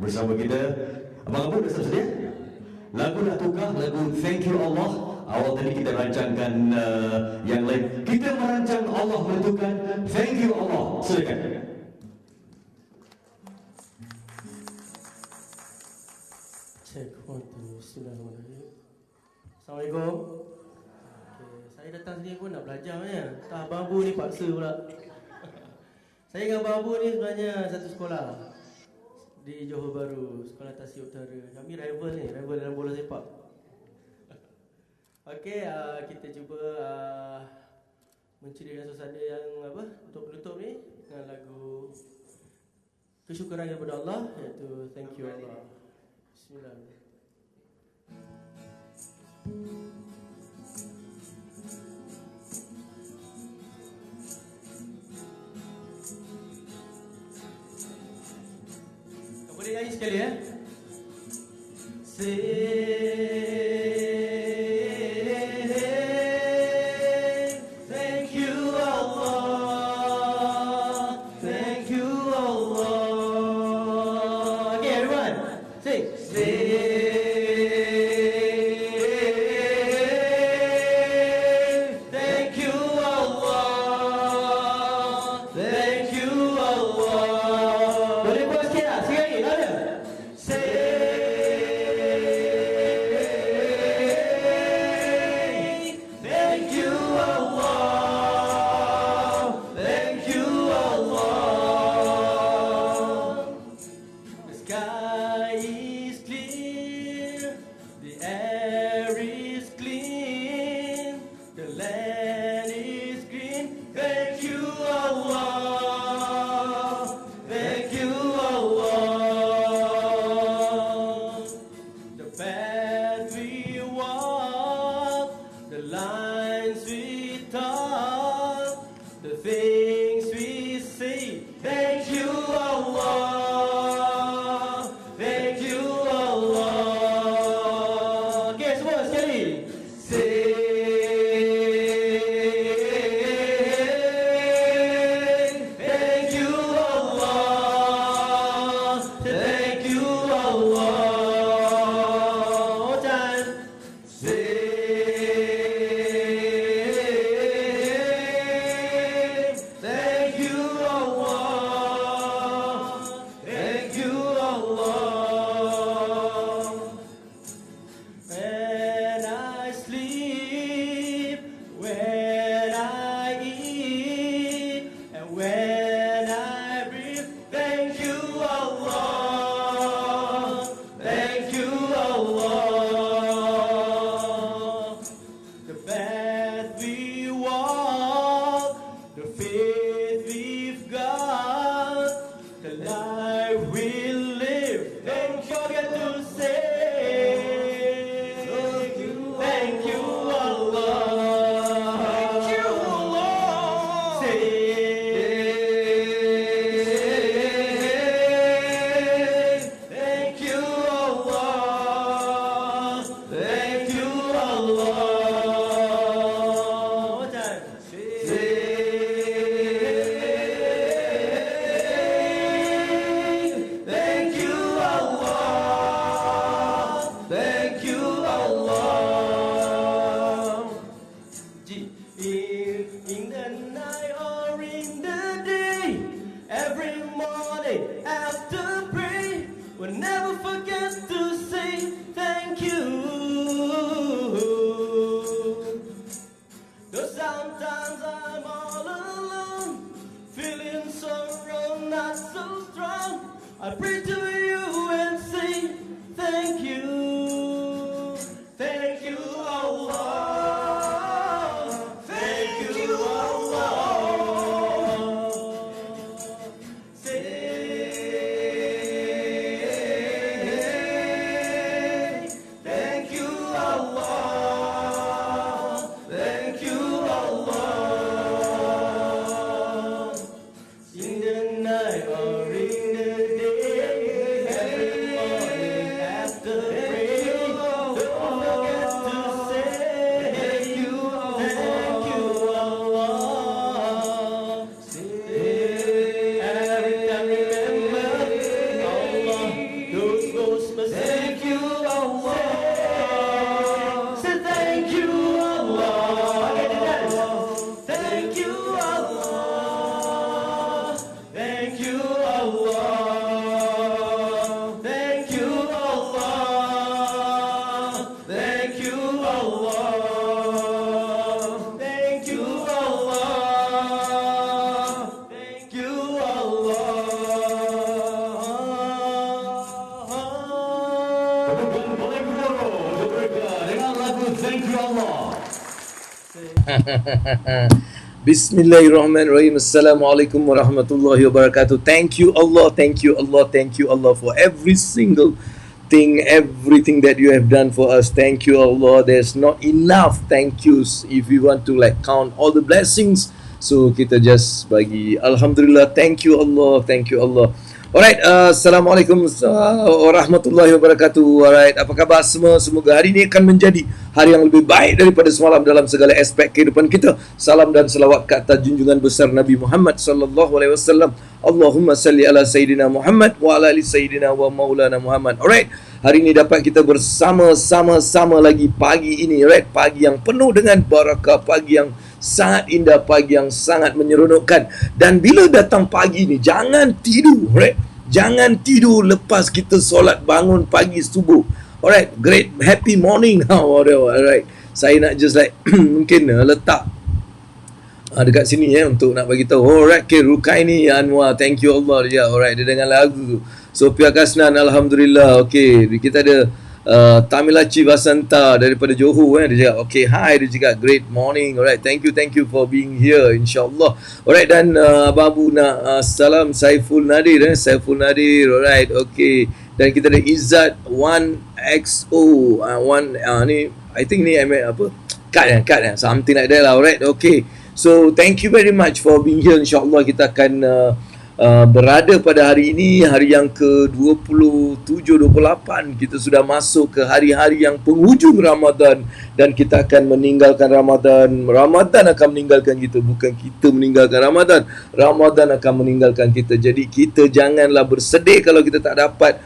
Bersama kita, abang-abang dah sedia? Lagu dah tukar, lagu Thank You Allah. Awal tadi kita rancangkan yang lain. Kita merancang, Allah menentukan. Thank You Allah. Silakan. Cek, Bismillahirrahmanirrahim. Assalamualaikum. Okay, saya datang sini pun nak belajar ya. Tak, abang-abu ni paksa pula. Saya dengan abang-abu ni sebenarnya satu sekolah di Johor Bahru, Sekolah Tasik Utara. Kami rival ni, rival dalam bola sepak. Okey, kita cuba menceriakan suasana yang untuk penutup ni dengan lagu kesyukuran kepada Allah, iaitu Thank You Allah. Bismillahirrahmanirrahim. Boleh nyanyi sekali ya? Thank you Allah, thank you Allah. Okay everyone, sing. Thank you Allah, thank you Allah. Boleh buat sikit tak? Sekali lagi, louder. Say Allah. Thank you Allah. Thank you Allah. Tepukan paling beroro untuk mereka dengan lagu Thank You Allah. Bismillahirrahmanirrahim. Assalamualaikum warahmatullahi wabarakatuh. Thank you Allah, thank you Allah, thank you Allah for every single thing, everything that you have done for us. Thank you Allah. There's not enough thank yous if we want to like count all the blessings. So kita just bagi Alhamdulillah, thank you Allah, thank you Allah. Alright, Assalamualaikum warahmatullahi wabarakatuh. Alright, apa khabar semua? Semoga hari ini akan menjadi hari yang lebih baik daripada semalam dalam segala aspek kehidupan kita. Salam dan salawat ke atas junjungan besar Nabi Muhammad sallallahu alaihi wasallam. Allahumma salli ala Sayyidina Muhammad wa ala ali Sayyidina wa maulana Muhammad. Alright, hari ini dapat kita bersama-sama lagi pagi ini. Alright, pagi yang penuh dengan barakah, pagi yang sangat indah, pagi yang sangat menyeronokkan. Dan bila datang pagi ni, jangan tidur, right? Jangan tidur lepas kita solat bangun pagi subuh. Alright, great happy morning now. Alright, saya nak just like mungkin letak dekat sini untuk nak bagi tahu. Alright, okay, Rukaini Anwar, thank you Allah dia. Alright, dia dengan lagu Sophia Kasnan, alhamdulillah. Okay, kita ada Tamilachi Vasanta daripada Johor dia cakap okay, hi, dia cakap great morning. Alright, thank you for being here, insyaallah. Alright, dan Abang Abu nak salam Saiful Nadir, Saiful Nadir. Alright, okay, dan kita ada Izzat 1XO ni I think ni apa cut something like that lah. Alright, okay, so thank you very much for being here. InsyaAllah kita akan berada pada hari ini, hari yang ke-27-28. Kita sudah masuk ke hari-hari yang penghujung Ramadan. Dan kita akan meninggalkan Ramadan. Ramadan akan meninggalkan kita, bukan kita meninggalkan Ramadan. Ramadan akan meninggalkan kita. Jadi kita janganlah bersedih kalau kita tak dapat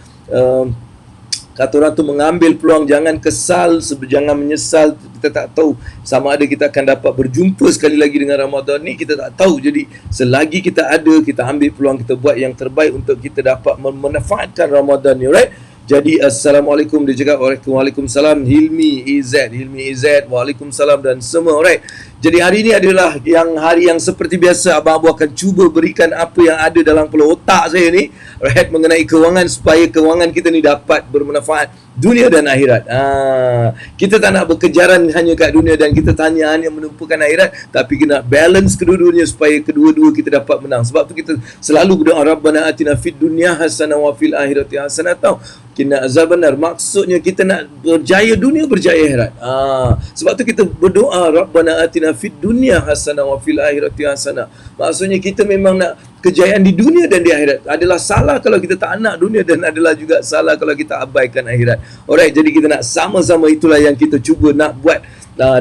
kata orang tu mengambil peluang. Jangan kesal, jangan menyesal. Kita tak tahu sama ada kita akan dapat berjumpa sekali lagi dengan Ramadan ni, kita tak tahu. Jadi selagi kita ada, kita ambil peluang, kita buat yang terbaik untuk kita dapat memanfaatkan Ramadan ni. Alright, jadi Assalamualaikum, dia cakap Waalaikumsalam. Hilmi Izzat, Waalaikumsalam dan semua. Alright, jadi hari ini adalah hari yang seperti biasa Abang Abu akan cuba berikan apa yang ada dalam kepala otak saya ni, right, mengenai kewangan, supaya kewangan kita ni dapat bermanfaat dunia dan akhirat. Kita tak nak berkejaran hanya kat dunia dan kita hanya menumpukan akhirat, tapi kita nak balance kedua-duanya supaya kedua-dua kita dapat menang. Sebab tu kita selalu berdoa Rabbana atina fid dunya hasanah wa fil akhirati hasanah qina azabannar. Maksudnya kita nak berjaya dunia, berjaya akhirat. Sebab tu kita berdoa Rabbana atina fid dunya hasanah wa fil akhirati hasanah. Maksudnya kita memang nak kejayaan di dunia dan di akhirat. Adalah salah kalau kita tak nak dunia, dan adalah juga salah kalau kita abaikan akhirat. Alright, jadi kita nak sama-sama, itulah yang kita cuba nak buat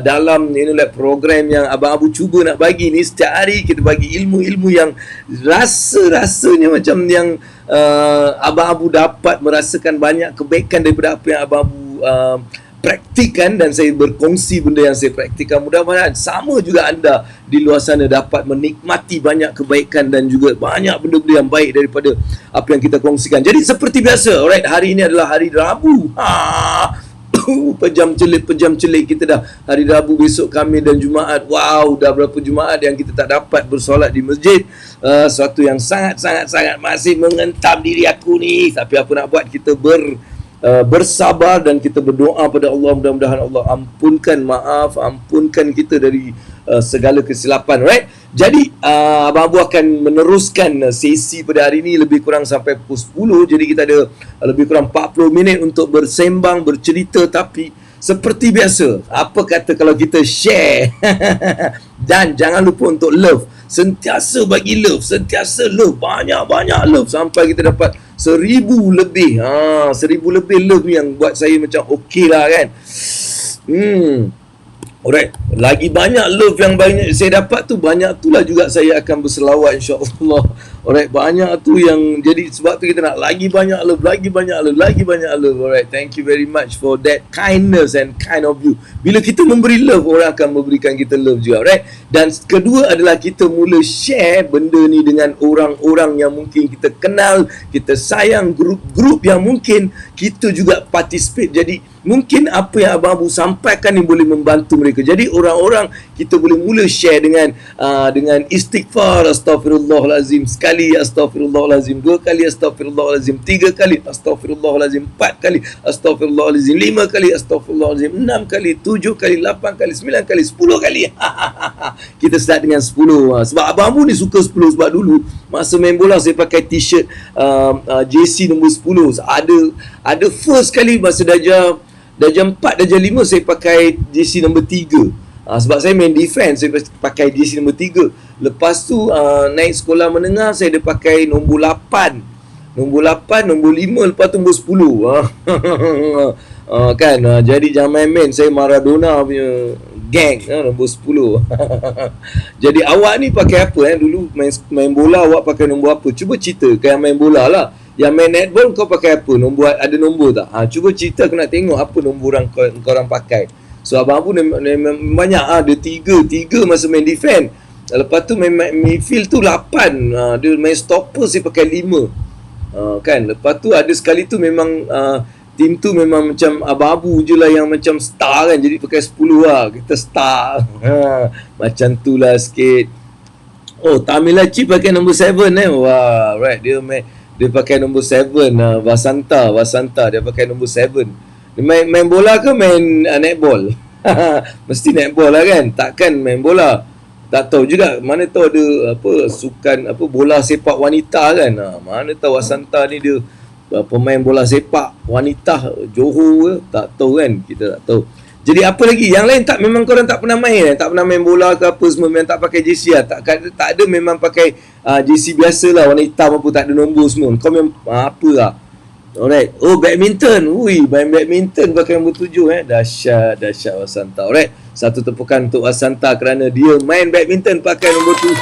dalam program yang Abang Abu cuba nak bagi ni. Setiap hari kita bagi ilmu-ilmu yang rasanya macam yang Abang Abu dapat merasakan banyak kebaikan daripada apa yang Abang Abu praktikan, dan saya berkongsi benda yang saya praktikan. Mudah-mudahan sama juga anda di luar sana dapat menikmati banyak kebaikan dan juga banyak benda-benda yang baik daripada apa yang kita kongsikan. Jadi seperti biasa, alright, hari ini adalah hari Rabu. Pejam celik kita dah hari Rabu, besok Khamis dan Jumaat. Wow, dah berapa Jumaat yang kita tak dapat bersolat di masjid. Suatu yang sangat masih mengentam diri aku ni. Tapi apa nak buat, kita bersabar dan kita berdoa pada Allah. Mudah-mudahan Allah ampunkan kita dari segala kesilapan. Right? Jadi Abang Abu akan meneruskan sesi pada hari ini lebih kurang sampai pukul 10. Jadi kita ada lebih kurang 40 minit untuk bersembang, bercerita. Tapi seperti biasa, apa kata kalau kita share dan jangan lupa untuk love. Sentiasa bagi love, banyak-banyak love sampai kita dapat 1000 lebih. 1000 lebih love ni yang buat saya macam okey lah kan. Alright, lagi banyak love yang banyak saya dapat tu, banyak itulah juga saya akan berselawat insya-Allah. Alright, banyak tu yang jadi sebab tu kita nak lagi banyak love. Alright, thank you very much for that kindness and kind of you. Bila kita memberi love, orang akan memberikan kita love juga. Alright, dan kedua adalah kita mula share benda ni dengan orang-orang yang mungkin kita kenal, kita sayang, grup-grup yang mungkin kita juga participate. Jadi Mungkin apa yang Abang Abu sampaikan ni boleh membantu mereka. Jadi orang-orang kita boleh mula share dengan istighfar, astaghfirullahalazim, sekali astaghfirullahalazim, 2 kali astaghfirullahalazim, 3 kali astaghfirullahalazim, 4 kali astaghfirullahalazim, 5 kali astaghfirullahalazim, 6 kali, 7 kali, 8 kali, 9 kali, 10 kali. Kita start dengan 10. Sebab Abang Abu ni suka 10. Sebab dulu masa main bola saya pakai t-shirt JC nombor 10. Ada first kali masa darjah 4, darjah 5 saya pakai JC nombor 3. Sebab saya main defense, saya pakai JC nombor 3. Lepas tu naik sekolah menengah, saya ada pakai nombor 8. Nombor 8, nombor 5, lepas tu nombor 10. Kan, jadi jangan main-main. Saya Maradona punya gang, nombor 10. Jadi awak ni pakai apa dulu main bola, awak pakai nombor apa? Cuba cerita. Kayak main bola lah, yang main netball kau pakai apa? Ada nombor tak? Cuba cerita, aku nak tengok apa nombor korang pakai. So Abang Abu banyak ada 3 masa main defense. Lepas tu main midfield tu 8. Dia main stopper saya pakai 5. Kan. Lepas tu ada sekali tu memang tim tu memang macam Abang Abu je lah yang macam star kan. Jadi pakai 10 lah. Kita star. Macam tu lah sikit. Oh, Tamilachi pakai nombor 7 Wah, right. Dia pakai nombor 7. Vasanta dia pakai nombor 7. Dia main bola ke main netball? Mesti netball lah kan. Takkan main bola. Tak tahu juga. Mana tahu ada sukan bola sepak wanita kan. Mana tahu Vasanta ni dia pemain bola sepak wanita Johor ke. Tak tahu kan. Kita tak tahu. Jadi apa lagi? Yang lain tak, memang korang tak pernah main tak pernah main bola ke apa semua, memang tak pakai jersey lah. Tak ada, memang pakai jersey biasa lah, warna hitam apa, tak ada nombor semua. Kau memang apa lah. Alright. Oh, badminton. Main badminton pakai nombor 7 Dahsyat Wasanta. Alright. Satu tepukan untuk Wasanta kerana dia main badminton pakai nombor 7.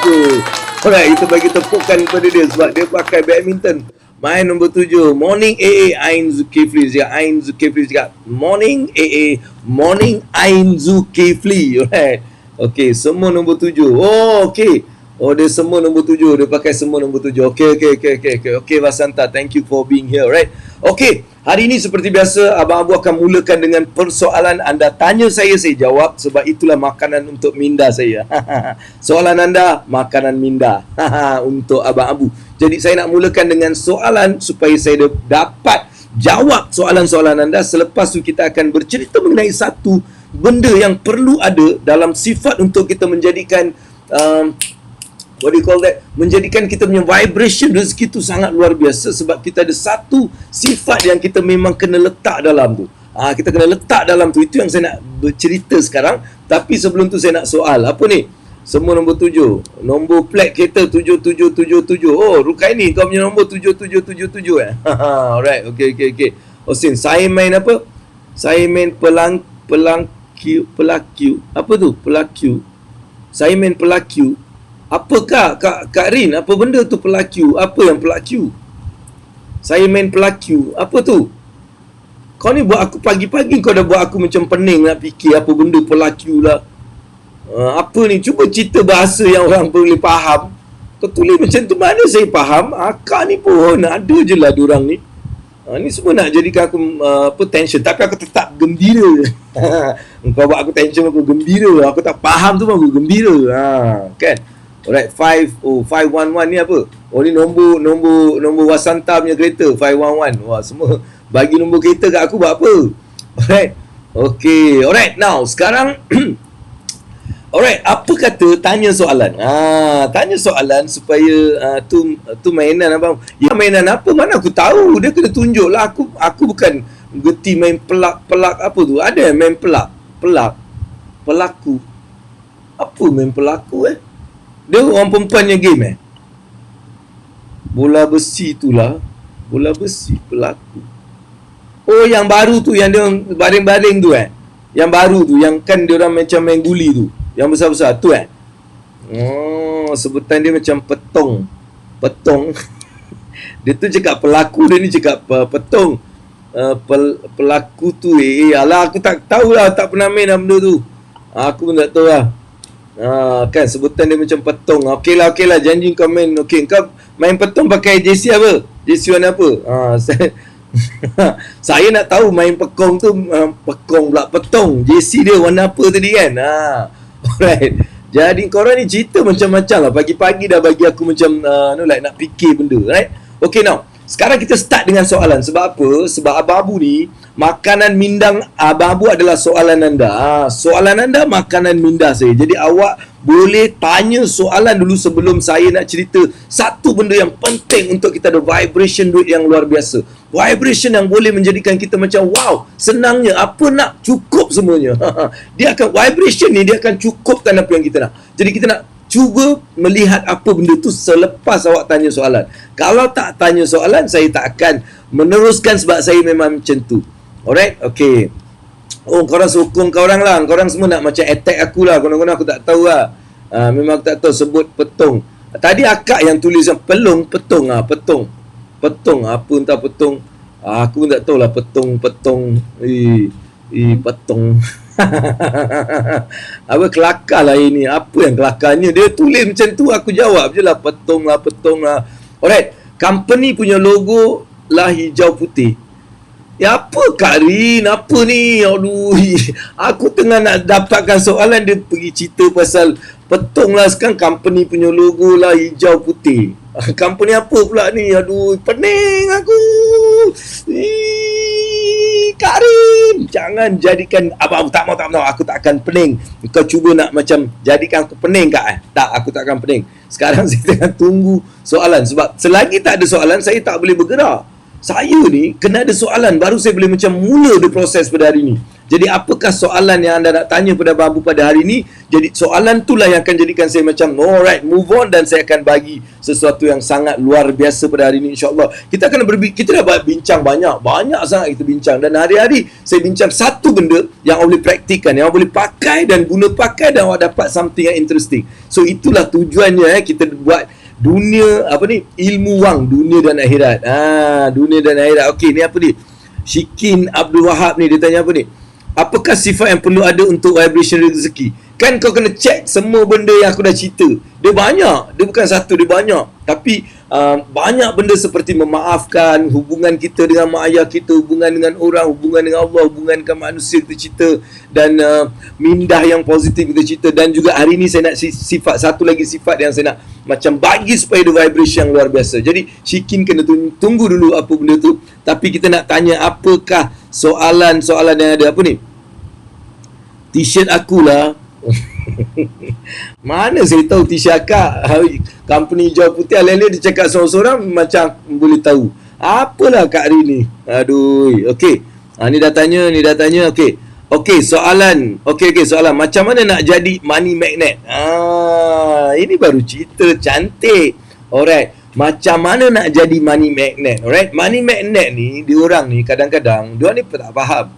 Alright, kita bagi tepukan kepada dia sebab dia pakai badminton main nombor 7. Morning AA Ain Zulkifli cakap morning AA, morning Ain Zulkifli. Alright. Okay, semua nombor 7. Oh, okay. Oh, dia semua nombor 7. Dia pakai semua nombor 7. Okay, Vasanta, thank you for being here. Right. Okay, hari ini seperti biasa Abang Abu akan mulakan dengan persoalan anda tanya saya jawab. Sebab itulah makanan untuk minda saya. Soalan anda, makanan minda. Untuk Abang Abu. Jadi saya nak mulakan dengan soalan supaya saya dapat jawab soalan-soalan anda. Selepas tu kita akan bercerita mengenai satu benda yang perlu ada dalam sifat untuk kita menjadikan menjadikan kita punya vibration rezeki tu sangat luar biasa. Sebab kita ada satu sifat yang kita memang kena letak dalam tu. Kita kena letak dalam tu. Itu yang saya nak bercerita sekarang. Tapi sebelum tu saya nak soal. Apa ni? Semua nombor 7. Nombor plat kereta 7777. Oh, Rukaini, kau punya nombor 7777 Alright, okay. Osin, saya main apa? Saya main pelaku. Apa tu? Pelaku. Saya main pelaku. Apakah Kak Rin? Apa benda tu pelaku? Apa yang pelaku? Saya main pelaku. Apa tu? Kau ni buat aku pagi-pagi, kau dah buat aku macam pening nak fikir apa benda pelaku lah. Apa ni? Cuba cerita bahasa yang orang boleh faham. Kau tulis macam tu, mana saya faham? Akak ni pun ada je lah diorang ni. Ni semua nak jadikan aku tension. Tapi aku tetap gembira. Kau buat aku tension, aku gembira. Aku tak faham tu pun aku gembira. Kan? Alright, 511 ni apa? Oh, ni nombor Wasanta punya kereta 511. Wah, semua bagi nombor kereta kat aku buat apa? Alright. Okay. Alright, now sekarang alright, apa kata tanya soalan? Tanya soalan supaya tu mainan abang. Ya, mainan apa? Mana aku tahu. Dia kena tunjuk lah. Aku bukan geti main pelak apa tu. Ada yang main pelaku. Apa main pelaku Dia orang perempuannya game Bola besi tu lah. Bola besi pelaku. Oh, yang baru tu, yang dia baring-baring tu Yang baru tu, yang kan dia orang macam main guli tu. Yang besar-besar tu Oh, sebutan dia macam petong. Dia tu cakap pelaku, dia ni cakap petong. Pelaku tu alah, aku tak tahulah, tak pernah main benda tu. Aku pun tak tahu lah. Kan sebutan dia macam petong. Okey lah, janji kau main. Okey, kau main petong pakai jersey apa? Jersey warna apa? Saya nak tahu main pekong tu, pekong pula, petong. JC dia warna apa tadi kan? Alright. Jadi korang ni cerita macam-macam lah. Pagi-pagi dah bagi aku macam nak fikir benda, right? Okay, now sekarang kita start dengan soalan. Sebab apa? Sebab abang-abu ni, makanan mindang abang-abu adalah soalan anda. Soalan anda makanan minda saya. Jadi awak boleh tanya soalan dulu sebelum saya nak cerita satu benda yang penting untuk kita ada vibration duit yang luar biasa. Vibration yang boleh menjadikan kita macam wow, senangnya apa nak cukup semuanya. Dia akan, vibration ni dia akan cukupkan apa yang kita nak. Jadi kita nak cuba melihat apa benda tu selepas awak tanya soalan. Kalau tak tanya soalan, saya tak akan meneruskan sebab saya memang macam tu. Alright? Okay. Oh, korang sokong korang lah. Korang semua nak macam attack aku lah. Korang-korang aku tak tahu lah. Memang aku tak tahu sebut petong. Tadi akak yang tulis yang petong. Petong. Apa entah petong. Aku pun tak tahu lah petong. Petong. Apa kelakar lah ini. Apa yang kelakarnya? Dia tulis macam tu, aku jawab je lah petong lah. Alright. Company punya logo lah hijau putih. Ya apa Kak Rin? Apa ni? Aduh, aku tengah nak dapatkan soalan, dia pergi cerita pasal petong lah. Sekarang company punya logo lah hijau putih. Company apa pula ni? Aduh, pening aku. Kak Rin, jangan jadikan abang tak mau. Aku tak akan pening. Kau cuba nak macam jadikan aku pening Kak? Tak, aku tak akan pening. Sekarang saya tengah tunggu soalan. Sebab selagi tak ada soalan, saya tak boleh bergerak. Saya ni kena ada soalan baru saya boleh macam mula the proses pada hari ni. Jadi apakah soalan yang anda nak tanya pada Babu pada hari ni? Jadi soalan itulah yang akan jadikan saya macam alright, move on, dan saya akan bagi sesuatu yang sangat luar biasa pada hari ni, insya-Allah. Kita akan kita dah bincang banyak sangat kita bincang, dan hari-hari saya bincang satu benda yang awak boleh praktikkan, yang awak boleh pakai dan guna pakai, dan awak dapat something yang interesting. So itulah tujuannya kita buat dunia ilmu wang, dunia dan akhirat. Dunia dan akhirat. Okey, ni apa ni? Syikin Abdul Wahab ni dia tanya apa ni? Apakah sifat yang perlu ada untuk vibration rezeki? Kan kau kena check semua benda yang aku dah cerita. Dia banyak. Dia bukan satu, dia banyak. Tapi banyak benda seperti memaafkan, hubungan kita dengan mak ayah kita, hubungan dengan orang, hubungan dengan Allah, hubungan dengan manusia kita cerita, dan mindah yang positif kita cerita. Dan juga hari ni saya nak sifat, satu lagi sifat yang saya nak macam bagi supaya ada vibration yang luar biasa. Jadi Syikin kena tunggu dulu apa benda tu. Tapi kita nak tanya apakah soalan-soalan yang ada. Apa ni? T-shirt akulah. Mana saya tahu t-shirt akak company hijau putih, alih-alih dia cakap seorang-seorang macam boleh tahu. Apalah Kak Rin ni. Aduh. Okey. Ni dah tanya. Okey, soalan. Okey, soalan. Macam mana nak jadi money magnet? Ini baru cerita cantik. Alright. Macam mana nak jadi money magnet? Alright. Money magnet ni, diorang ni kadang-kadang diorang ni tak faham.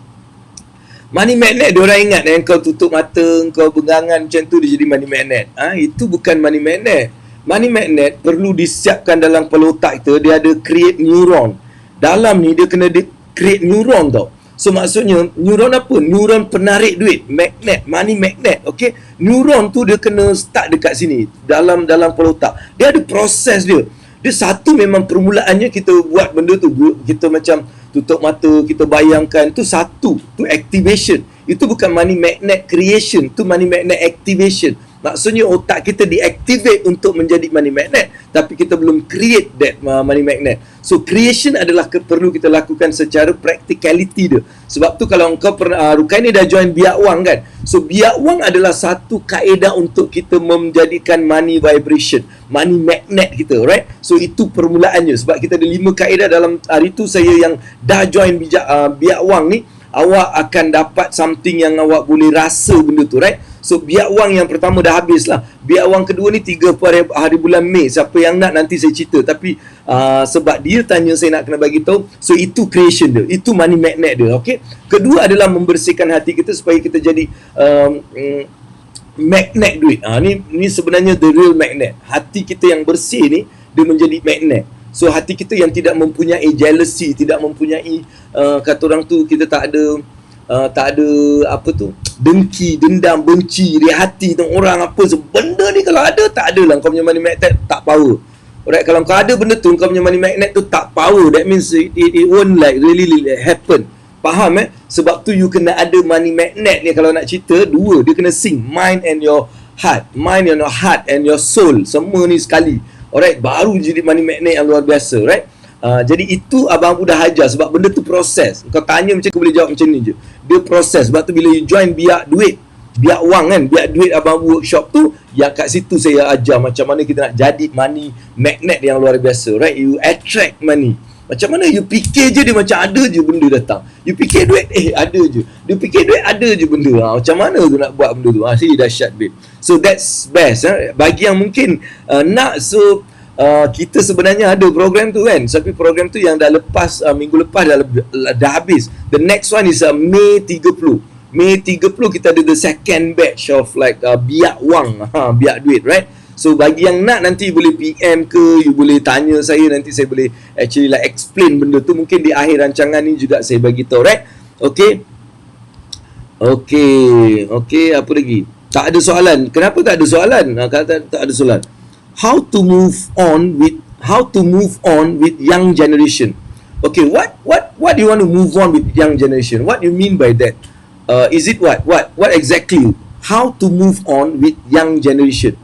Money magnet, diorang ingat kau tutup mata, kau bengangan macam tu dia jadi money magnet. Itu bukan money magnet. Money magnet perlu disiapkan dalam kepala otak kita. Dia ada create neuron. Dalam ni dia kena create neuron tau. So maksudnya neuron apa? Neuron penarik duit, magnet, money magnet. Okay, neuron tu dia kena start dekat sini, dalam kepala otak. Dia ada proses dia. Dia satu memang permulaannya kita buat benda tu, kita macam tutup mata, kita bayangkan, tu satu, tu activation. Itu bukan money magnet creation, tu money magnet activation. Maksudnya otak kita deactivate untuk menjadi money magnet, tapi kita belum create that money magnet. So creation adalah perlu kita lakukan secara practicality dia. Sebab tu kalau engkau pernah Rukai ni dah join biak wang kan. So biak wang adalah satu kaedah untuk kita menjadikan money vibration, money magnet kita, right? So itu permulaannya. Sebab kita ada 5 kaedah dalam hari tu. Saya yang dah join biak wang ni, awak akan dapat something yang awak boleh rasa benda tu, right? So biak wang yang pertama dah habis lah. Biak wang kedua ni 3 hari bulan Mei. Siapa yang nak nanti saya cerita. Tapi sebab dia tanya saya nak kena bagi tahu. So itu creation dia. Itu money magnet dia. Okay. Kedua adalah membersihkan hati kita supaya kita jadi magnet duit. Ni sebenarnya the real magnet. Hati kita yang bersih ni, dia menjadi magnet. So hati kita yang tidak mempunyai jealousy, tidak mempunyai kata orang tu, kita tak ada apa tu, dengki, dendam, benci di hati tentang orang apa. So benda ni kalau ada, tak ada lah kau punya money magnet tak power. Alright, kalau kau ada benda tu, kau punya money magnet tu tak power, that means it won't like really happen. Faham Sebab tu you kena ada money magnet ni. Kalau nak cerita, dua, dia kena sync mind and your heart, mind and your heart and your soul, semua ni sekali. Alright, baru jadi money magnet yang luar biasa, right? Jadi itu abang Abu dah ajar, sebab benda tu proses. Kau tanya macam kau boleh jawab macam ni je. Dia proses. Sebab tu bila you join biak duit, biak wang kan, biak duit abang Abu workshop tu, yang kat situ saya ajar macam mana kita nak jadi money magnet yang luar biasa, right? You attract money. Macam mana you fikir je, dia macam ada je benda datang. You fikir duit, ada je. Dia fikir duit, ada je benda. Macam mana tu nak buat benda tu? Dahsyat babe. So that's best. Bagi yang mungkin nak, so kita sebenarnya ada program tu kan. Tapi program tu yang dah lepas, minggu lepas dah habis. The next one is Mei 30. Mei 30 kita ada the second batch of like biak wang, biak duit, right? So bagi yang nak, nanti boleh PM ke, you boleh tanya saya, nanti saya boleh actually like explain benda tu. Mungkin di akhir rancangan ni juga saya bagi tahu, right? Okay, apa lagi? Tak ada soalan. Kenapa tak ada soalan? Kata tak ada soalan. How to move on with young generation? Okay, what do you want to move on with young generation? What do you mean by that? Is it what exactly? How to move on with young generation?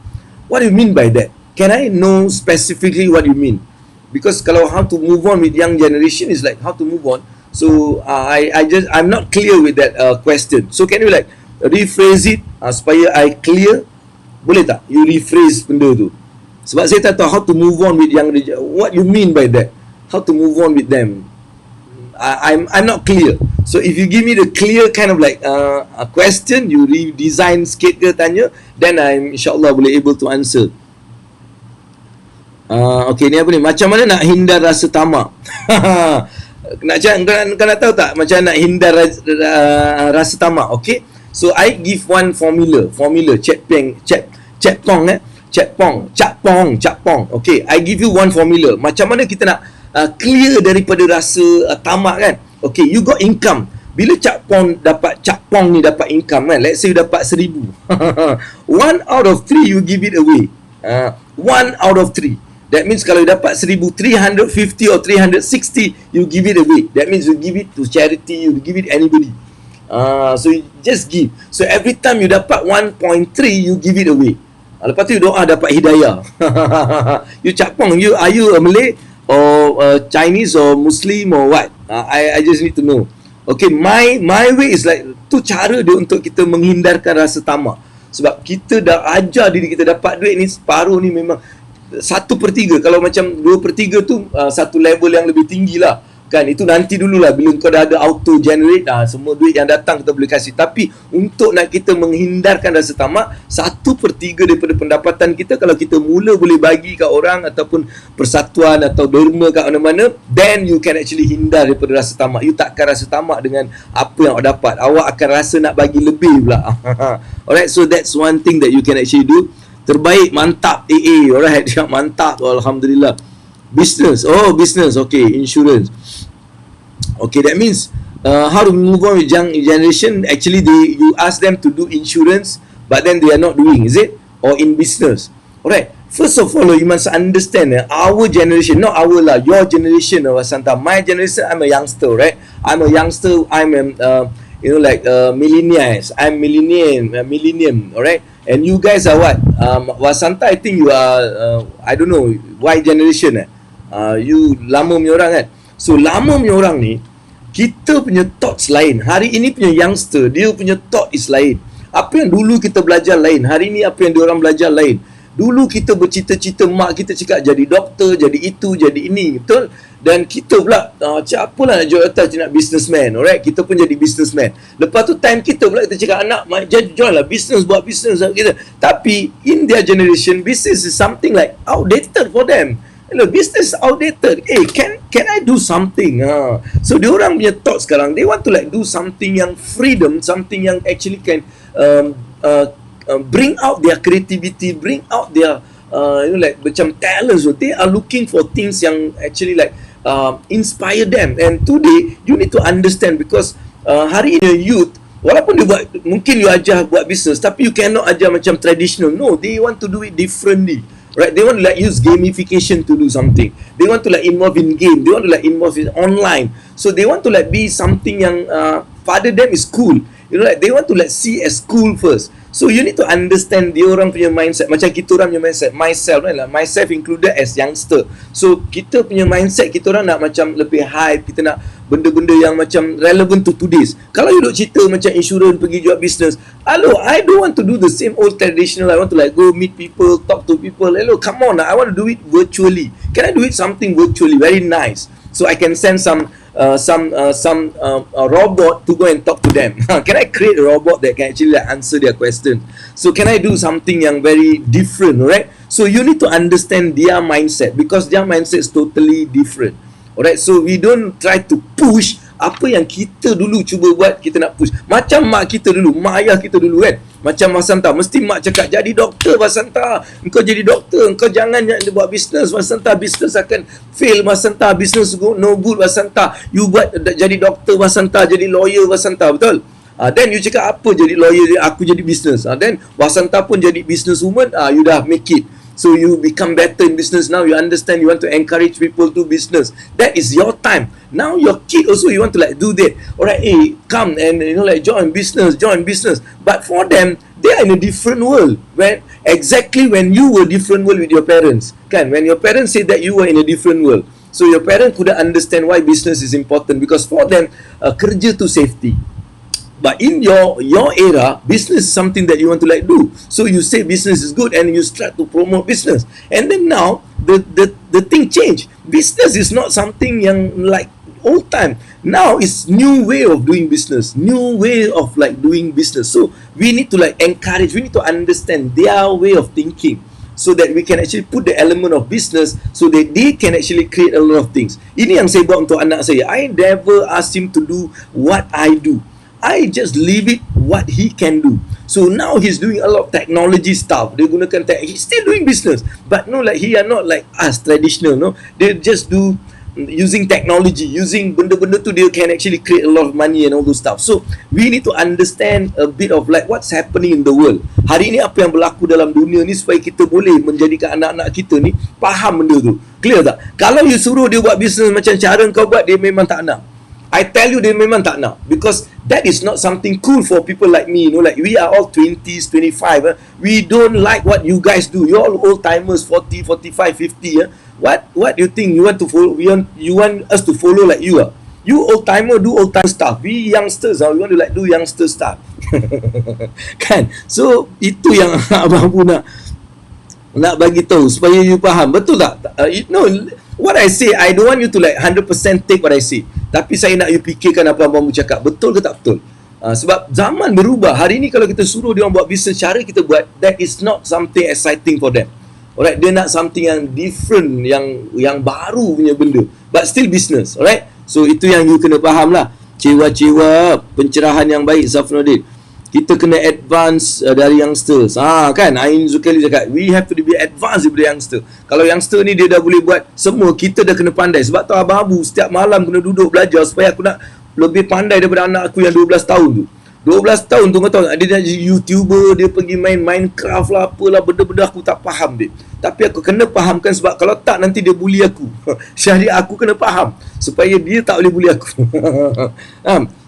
What do you mean by that? Can I know specifically what you mean? Because kalau how to move on with young generation is like how to move on. So I'm not clear with that question. So can you like rephrase it supaya I clear? Boleh tak? You rephrase benda tu. Sebab saya tak tahu how to move on with young generation. What you mean by that? How to move on with them? I'm not clear. So if you give me the clear kind of like a question, you redesign sikit ke tanya, then I'm insyaAllah boleh able to answer. Okay, ni apa ni? Macam mana nak hindar rasa tamak? Kau nak tahu tak macam nak hindar rasa tamak? Okay, so I give one formula. Chat pong. Okay, I give you one formula. Macam mana kita nak clear daripada rasa tamak kan? Okay, you got income. Bila Cak Pong ni dapat income kan, let's say you dapat 1,000. 1 out of 3 you give it away. 1 out of 3. That means kalau you dapat 1,350 or 360, you give it away. That means you give it to charity, you give it anybody. So you just give. So every time you dapat 1.3, you give it away. Lepas tu you doa dapat hidayah. You Cak Pong, are you a Malay or Chinese or Muslim or what? I just need to know. Okay, my way is like, tu cara dia untuk kita menghindarkan rasa tamak. Sebab kita dah ajar diri kita dapat duit ni, separuh ni memang 1/3. Kalau macam 2/3 tu satu level yang lebih tinggi lah kan. Itu nanti dululah, bila kau dah ada auto generate, semua duit yang datang kita boleh kasih. Tapi untuk nak kita menghindarkan rasa tamak, 1/3 daripada pendapatan kita, kalau kita mula boleh bagi kat orang ataupun persatuan atau derma kat mana-mana, then you can actually hindar daripada rasa tamak. You takkan rasa tamak dengan apa yang awak dapat. Awak akan rasa nak bagi lebih pula. Alright, so that's one thing that you can actually do. Terbaik, mantap AA. Alright, mantap, alhamdulillah. Business, okay. Insurance, okay. That means how to move on with young generation. Actually, you ask them to do insurance, but then they are not doing, is it? Or in business. Alright, first of all, you must understand our generation, not our lah, your generation, Santa. My generation, I'm a youngster, right? I'm a youngster. I'm millennials. I'm millennium, alright? And you guys are what? Wasanta, I think you are I don't know, Y generation. You lama punya orang kan. So lama punya orang ni, kita punya thoughts lain. Hari ini punya youngster, dia punya thought is lain. Apa yang dulu kita belajar lain, hari ni apa yang diorang belajar lain. Dulu kita bercita-cita, mak kita cakap jadi doktor, jadi itu, jadi ini, betul? Dan kita pula apalah nak jual atas, nak businessman, alright? Kita pun jadi businessman. Lepas tu time kita pula kita cakap anak jual lah business, buat business kita. Tapi in their generation, business is something like outdated for them. Business outdated. Can I do something? So diorang punya thought sekarang, they want to like do something yang freedom, something yang actually can bring out their creativity, bring out their like macam talents. So they are looking for things yang actually like inspire them. And today you need to understand, because hari ini youth, walaupun dia mungkin you ajar buat business, tapi you cannot ajar macam traditional. No, they want to do it differently. Right? They want to like use gamification to do something. They want to like involve in game. They want to like involve in online. So they want to like be something yang pada them is cool. You know, like they want to like see as cool first. So you need to understand dia orang punya mindset. Macam kita orang punya mindset, myself kan lah, myself included as youngster. So kita punya mindset, kita orang nak macam lebih hype, kita nak benda-benda yang macam relevant to today's. Kalau you duk cerita macam insurance, pergi jual business, hello, I don't want to do the same old traditional. I want to like go meet people, talk to people. Hello, come on, I want to do it virtually. Can I do it something virtually? Very nice. So I can send some robot to go and talk to them. Can I create a robot that can actually like answer their question? So can I do something yang very different, right? So you need to understand their mindset, because their mindset is totally different. Alright, so we don't try to push apa yang kita dulu cuba buat, kita nak push. Macam mak kita dulu, mak ayah kita dulu kan. Macam Masanta, mesti mak cakap, jadi doktor Masanta, engkau jadi doktor, engkau jangan buat bisnes Masanta, bisnes akan fail Masanta, bisnes no good Masanta, you buat jadi doktor Masanta, jadi lawyer Masanta, betul? Then you cakap apa jadi lawyer, aku jadi bisnes. Then Masanta pun jadi businesswoman, you dah make it. So you become better in business. Now you understand, you want to encourage people to business. That is your time. Now your kid also, you want to like do that. Alright, hey, come and you know like join business. But for them, they are in a different world. Exactly when you were different world with your parents. Kan? When your parents said that you were in a different world. So your parents couldn't understand why business is important, because for them, kerja to safety. But in your era, business is something that you want to like do. So you say business is good and you start to promote business. And then now, the thing change. Business is not something yang like old time. Now it's new way of doing business. New way of like doing business. So we need to like encourage, we need to understand their way of thinking, so that we can actually put the element of business so that they can actually create a lot of things. Ini yang saya buat untuk anak saya. I never ask him to do what I do. I just leave it what he can do. So now he's doing a lot of technology stuff. Dia gunakan he's still doing business, but no, like he are not like us traditional. No, they just do using technology, using benda-benda tu dia can actually create a lot of money and all those stuff. So we need to understand a bit of like what's happening in the world. Hari ni apa yang berlaku dalam dunia ni, supaya kita boleh menjadikan anak-anak kita ni faham benda tu. Clear tak? Kalau you suruh dia buat business macam cara kau buat, dia memang tak nak. I tell you, dia memang tak nak, because that is not something cool for people like me. You know, like we are all 20s, 25. We don't like what you guys do. You're all old timers, 40, 45, 50. What do you think you want to follow? You want us to follow like you? You old timer do old time stuff. We youngsters, we want to like do youngster stuff. Kan? So itu yang abang pun nak bagi tahu supaya you faham. Betul tak? No, what I say, I don't want you to like 100% take what I say. Tapi saya nak you fikirkan apa abang cakap. Betul ke tak betul? Sebab zaman berubah. Hari ni kalau kita suruh dia orang buat bisnes cara kita buat, that is not something exciting for them. Alright, dia nak something yang different, yang baru punya benda. But still business. Alright? So itu yang you kena faham lah. Cewa-cewa, pencerahan yang baik, Safnuddin. Kita kena advance dari youngsters. Kan, Ain Zulkifli cakap, we have to be advance daripada youngster. Kalau youngster ni dia dah boleh buat semua, kita dah kena pandai. Sebab tu abang Abu setiap malam kena duduk belajar supaya aku nak lebih pandai daripada anak aku yang 12 tahun tu. 12 tahun tu kau tahu, dia jadi YouTuber, dia pergi main Minecraft lah, apalah, benda-benda aku tak faham dia. Tapi aku kena fahamkan, sebab kalau tak nanti dia bully aku. Jadi aku kena faham supaya dia tak boleh bully aku.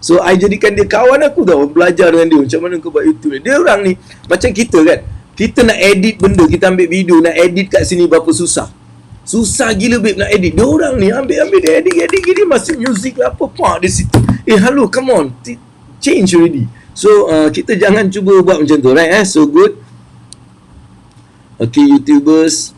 So I jadikan dia kawan aku tau, belajar dengan dia macam mana kau buat YouTube. Dia orang ni macam kita kan, kita nak edit benda, kita ambil video, nak edit kat sini berapa susah. Susah gila babe nak edit. Dia orang ni ambil dia edit gini, masih music lah apa pak di situ. Hello, come on, change already. So kita jangan cuba buat macam tu, right? So good. Okay, YouTubers,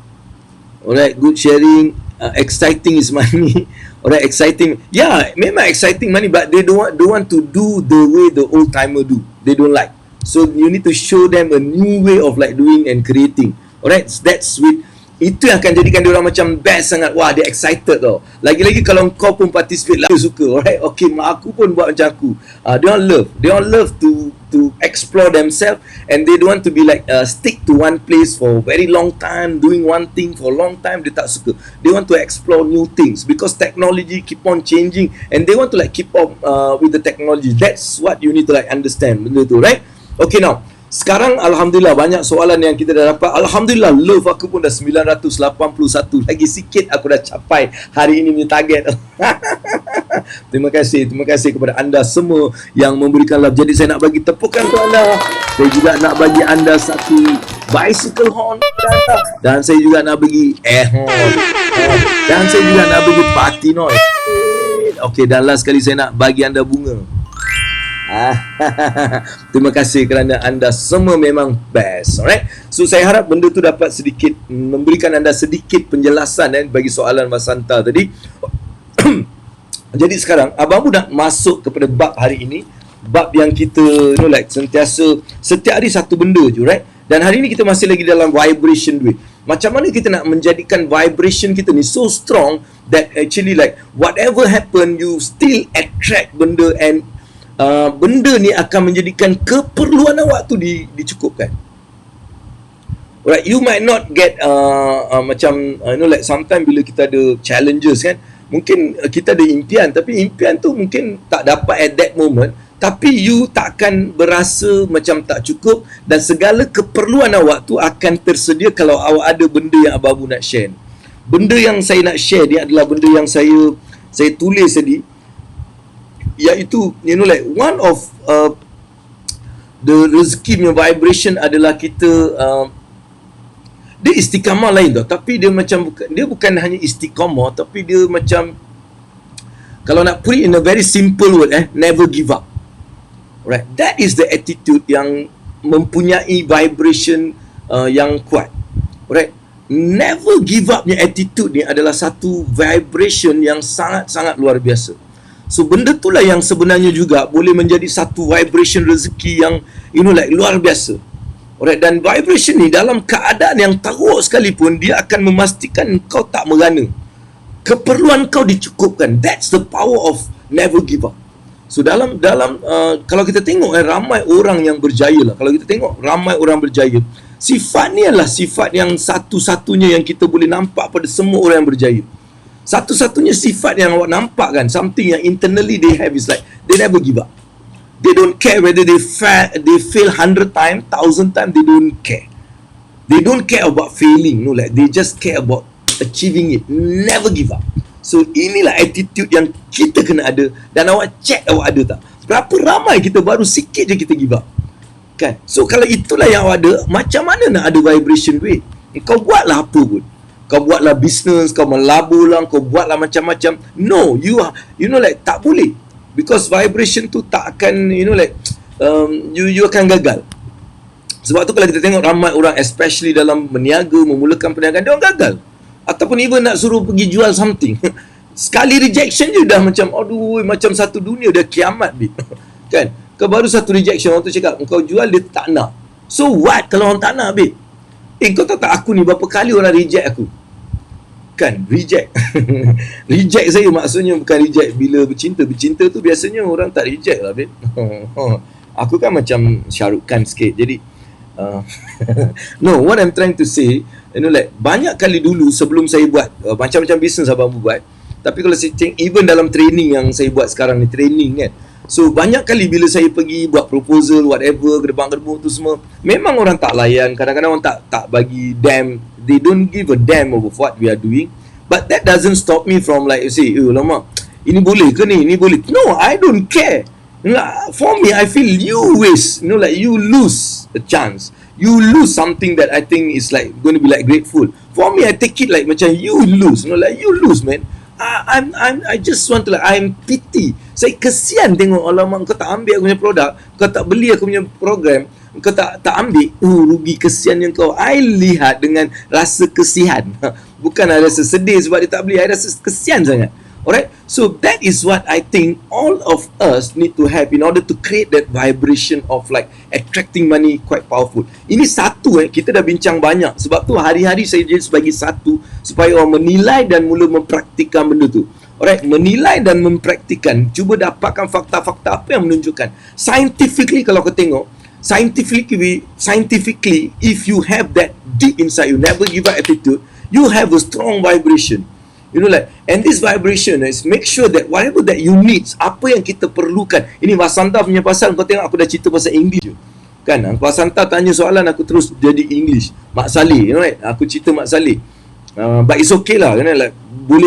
alright, good sharing. Exciting is money. Alright, exciting. Yeah, memang exciting money, but they don't want to do the way the old timer do. They don't like. So you need to show them a new way of like doing and creating. Alright, that's with. Itu yang akan jadikan dia orang macam best sangat. Wah, dia excited tau. Lagi-lagi kalau kau pun participate lah, dia suka. Alright, okay, mak aku pun buat macam aku. They all love to explore themselves, and they don't want to be like stick to one place for very long time, doing one thing for long time. Dia tak suka. They want to explore new things, because technology keep on changing, and they want to like keep up with the technology. That's what you need to like understand, benda tu, right? Okay, now Sekarang Alhamdulillah banyak soalan yang kita dah dapat. Alhamdulillah love aku pun dah 981. Lagi sikit aku dah capai hari ini punya target. Terima kasih kepada anda semua yang memberikan love. Jadi saya nak bagi tepukan untuk anda. Saya juga nak bagi anda satu bicycle horn dan saya juga nak bagi air horn. Dan saya juga nak bagi party noise. Okey, dan last sekali saya nak bagi anda bunga. Terima kasih kerana anda semua memang best. Alright. So saya harap benda tu dapat sedikit memberikan anda sedikit penjelasan bagi soalan Mas Santa tadi. Jadi sekarang Abang Abu nak masuk kepada bab hari ini. Bab yang kita sentiasa setiap hari satu benda je, right? Dan hari ini kita masih lagi dalam vibration duit. Macam mana kita nak menjadikan vibration kita ni so strong that actually whatever happen you still attract benda, and benda ni akan menjadikan keperluan awak tu dicukupkan. Alright, you might not get macam sometimes bila kita ada challenges kan, mungkin kita ada impian, tapi impian tu mungkin tak dapat at that moment, tapi you takkan berasa macam tak cukup, dan segala keperluan awak tu akan tersedia kalau awak ada benda yang Abang Abu nak share. Benda yang saya nak share ni adalah benda yang saya tulis tadi, iaitu one of the rezeki punya vibration adalah kita dia istiqamah lain tau, tapi dia macam bukan hanya istiqamah, tapi dia macam, kalau nak put it in a very simple word, never give up. Right, that is the attitude yang mempunyai vibration yang kuat. Right, never give up punya attitude ni adalah satu vibration yang sangat-sangat luar biasa. So benda itulah yang sebenarnya juga boleh menjadi satu vibration rezeki yang luar biasa. Alright, dan vibration ni dalam keadaan yang teruk sekalipun, dia akan memastikan kau tak merana. Keperluan kau dicukupkan. That's the power of never give up. So dalam kalau kita tengok ramai orang yang berjaya lah. Kalau kita tengok ramai orang berjaya, sifat ni adalah sifat yang satu-satunya yang kita boleh nampak pada semua orang yang berjaya. Satu-satunya sifat yang awak nampak kan, something yang internally they have is they never give up. They don't care whether they fail 100 times, 1,000 times, they don't care. They don't care about failing, they just care about achieving it. Never give up. So inilah attitude yang kita kena ada, dan awak check awak ada tak? Berapa ramai kita baru sikit je kita give up. Kan? So kalau itulah yang awak ada, macam mana nak ada vibration duit? Kau buatlah apa pun. Kau buatlah bisnes, kau melabur lah, kau buatlah macam-macam. No, you tak boleh. Because vibration tu tak akan, you akan gagal. Sebab tu kalau kita tengok ramai orang, especially dalam berniaga, memulakan perniagaan, dia orang gagal. Ataupun even nak suruh pergi jual something, sekali rejection je dah macam, aduh, macam satu dunia dah kiamat, babe. Kan? Kau baru satu rejection, orang tu cakap, kau jual, dia tak nak. So what kalau orang tak nak, babe? Kau tahu tak aku ni berapa kali orang reject aku? Kan? Reject. Reject saya maksudnya bukan reject bila bercinta. Bercinta tu biasanya orang tak reject lah, babe. Aku kan macam Shah Rukh Khan sikit. Jadi no, what I'm trying to say, banyak kali dulu sebelum saya buat macam-macam bisnes Abang Abu buat. Tapi kalau saya think, even dalam training yang saya buat sekarang ni, training kan, so banyak kali bila saya pergi buat proposal, whatever, gerbang-gerbuk tu semua, memang orang tak layan. Kadang-kadang orang tak bagi damn. They don't give a damn of what we are doing. But that doesn't stop me from say, lama, ini boleh ke ni? Ini boleh. No, I don't care. For me, I feel you waste. You lose a chance. You lose something that I think is going to be grateful. For me, I take it macam you lose. You lose, man. I just want to I'm pity. Saya kesian tengok, alamak, kau tak ambil aku punya produk, kau tak beli aku punya program, kau tak ambil, rugi, kesian yang kau. I lihat dengan rasa kesian. Bukan rasa sedih sebab dia tak beli, I rasa kesian sangat. Alright, so that is what I think all of us need to have in order to create that vibration of attracting money quite powerful. Ini satu kita dah bincang banyak. Sebab tu hari-hari saya jadi sebagai satu supaya orang menilai dan mula mempraktikkan benda tu. Alright, menilai dan mempraktikkan. Cuba dapatkan fakta-fakta apa yang menunjukkan. Scientifically kalau kau tengok, scientifically if you have that deep inside you, never give up attitude, you have a strong vibration. And this vibration is make sure that whatever that you need, apa yang kita perlukan. Ini Mas Santa punya pasal, kau tengok aku dah cerita pasal English. Kan, Puan Santa tanya soalan, aku terus jadi English. Mak Saleh, right? Aku cerita Mak Saleh. But it's okay lah, kan? Like,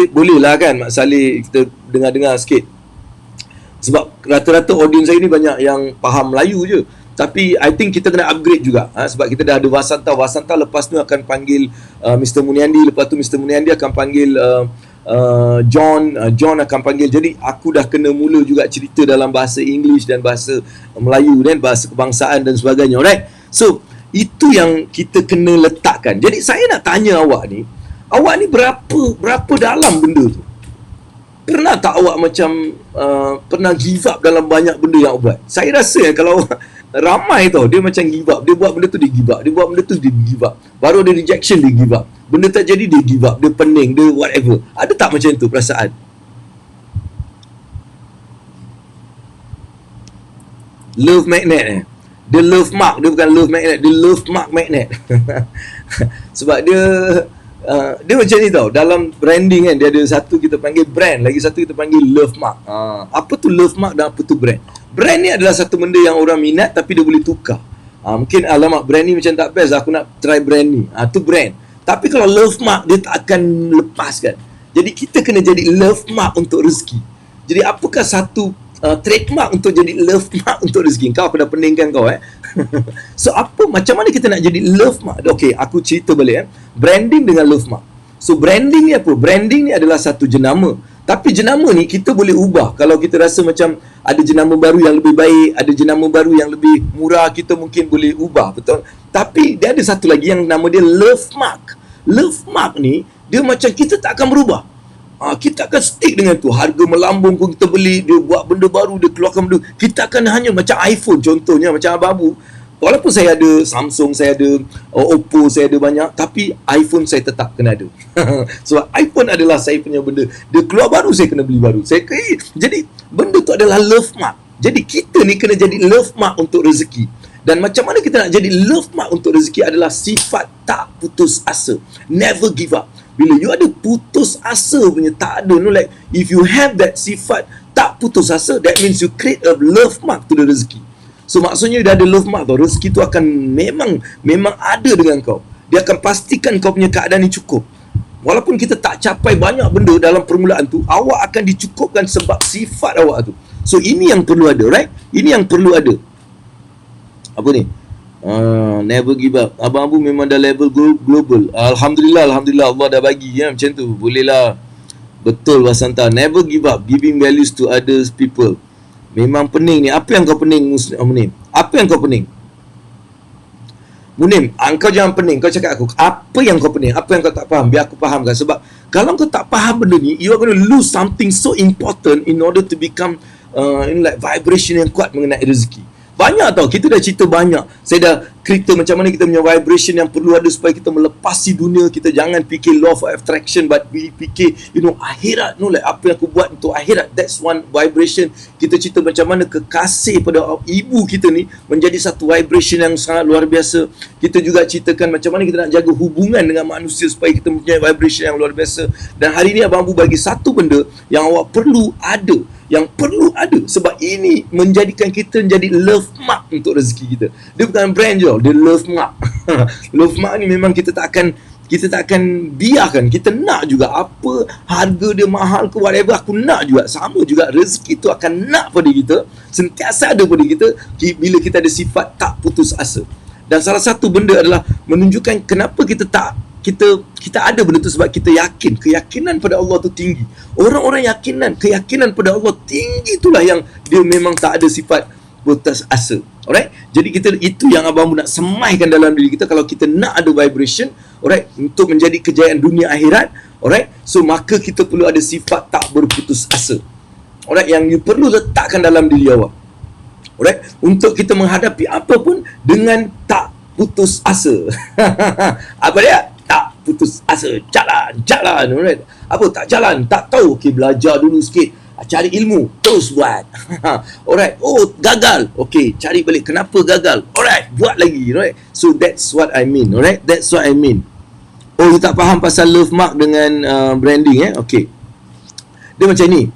boleh lah kan Mak Saleh kita dengar-dengar sikit. Sebab rata-rata audience saya ni banyak yang faham Melayu je. Tapi I think kita kena upgrade juga, sebab kita dah ada Wasanta lepas tu akan panggil Mr. Muniandi, lepas tu Mr. Muniandi akan panggil John akan panggil. Jadi aku dah kena mula juga cerita dalam bahasa English dan bahasa Melayu dan bahasa kebangsaan dan sebagainya, alright? So itu yang kita kena letakkan. Jadi saya nak tanya awak ni berapa dalam benda tu? Pernah tak awak macam pernah give up dalam banyak benda yang awak buat? Saya rasa kalau ramai tau, dia macam give up. Dia buat benda tu, dia give up. Dia buat benda tu, dia give up. Baru ada rejection, dia give up. Benda tak jadi, dia give up. Dia pening, dia whatever. Ada tak macam tu perasaan? Love magnet Dia love mark. Dia bukan love magnet, dia love mark magnet. Sebab dia macam ni tau. Dalam branding kan, dia ada satu kita panggil brand, lagi satu kita panggil love mark. Apa tu love mark dan apa tu brand? Brand ni adalah satu benda yang orang minat tapi dia boleh tukar. Mungkin alamak brand ni macam tak best, aku nak try brand ni. Tu brand. Tapi kalau love mark, dia tak akan lepaskan. Jadi kita kena jadi love mark untuk rezeki. Jadi apakah satu trademark untuk jadi love mark untuk rezeki? Kau, aku dah peningkan kau So macam mana kita nak jadi love mark? Okay, aku cerita balik branding dengan love mark. So branding ni apa? Branding ni adalah satu jenama. Tapi jenama ni kita boleh ubah. Kalau kita rasa macam ada jenama baru yang lebih baik, ada jenama baru yang lebih murah, kita mungkin boleh ubah, betul? Tapi dia ada satu lagi yang nama dia love mark. Love mark ni dia macam kita tak akan berubah. Kita akan stick dengan tu. Harga melambung pun kita beli, dia buat benda baru, dia keluarkan benda. Kita akan hanya macam iPhone contohnya, macam Abu. Walaupun saya ada Samsung, saya ada Oppo, saya ada banyak, tapi iPhone saya tetap kena ada. Sebab iPhone adalah saya punya benda. Dia keluar baru, saya kena beli baru. Jadi benda tu adalah love mark. Jadi kita ni kena jadi love mark untuk rezeki. Dan macam mana kita nak jadi love mark untuk rezeki adalah sifat tak putus asa. Never give up. Bila you ada putus asa punya, tak ada, like if you have that sifat tak putus asa, that means you create a love mark to the rezeki. So maksudnya dia ada love mark tau, rezeki tu akan memang ada dengan kau. Dia akan pastikan kau punya keadaan ni cukup. Walaupun kita tak capai banyak benda dalam permulaan tu, awak akan dicukupkan sebab sifat awak tu. So ini yang perlu ada, right? Ini yang perlu ada. Apa ni? Never give up. Abang Abu memang dah level global. Alhamdulillah Allah dah bagi macam tu. Boleh lah. Betul Wasanta. Never give up. Giving values to others people. Memang pening ni. Apa yang kau pening Munim? Apa yang kau pening? Munim, kau jangan pening. Kau cakap aku, apa yang kau pening? Apa yang kau tak faham? Biar aku fahamkan. Sebab kalau kau tak faham benda ni, you are going to lose something so important in order to become like vibration yang kuat mengenai rezeki. Banyak tau, kita dah cerita banyak. Saya dah cerita macam mana kita punya vibration yang perlu ada supaya kita melepasi dunia. Kita jangan fikir law of attraction, but we fikir, akhirat. Like apa yang aku buat untuk akhirat, that's one vibration. Kita cerita macam mana kekasih pada ibu kita ni menjadi satu vibration yang sangat luar biasa. Kita juga ceritakan macam mana kita nak jaga hubungan dengan manusia supaya kita mempunyai vibration yang luar biasa. Dan hari ni Abang Abu bagi satu benda yang awak perlu ada, sebab ini menjadikan kita menjadi love mark untuk rezeki kita. Dia bukan brand je, dia love mark. Love mark ni memang kita tak akan biarkan. Kita nak juga, apa harga dia mahal ke whatever, aku nak juga. Sama juga rezeki tu akan nak pada kita, sentiasa ada pada kita bila kita ada sifat tak putus asa. Dan salah satu benda adalah menunjukkan kenapa kita ada benda tu, sebab kita yakin. Keyakinan pada Allah tu tinggi. Orang-orang keyakinan pada Allah tinggi, itulah yang dia memang tak ada sifat putus asa. Alright? Jadi itu yang Abang nak semaikan dalam diri kita. Kalau kita nak ada vibration, alright, untuk menjadi kejayaan dunia akhirat, alright, so maka kita perlu ada sifat tak berputus asa. Alright, yang you perlu letakkan dalam diri awak. Alright, untuk kita menghadapi apa pun dengan tak putus asa. Apa dia? Tak putus asa. Jalan. Alright. Apa tak jalan? Tak tahu. Okay, belajar dulu sikit. Cari ilmu. Terus buat. Alright. Oh, gagal. Okay, cari balik. Kenapa gagal? Alright, buat lagi. Alright. So, that's what I mean. Alright. That's what I mean. Oh, you tak faham pasal love mark dengan branding Okay. Dia macam ni.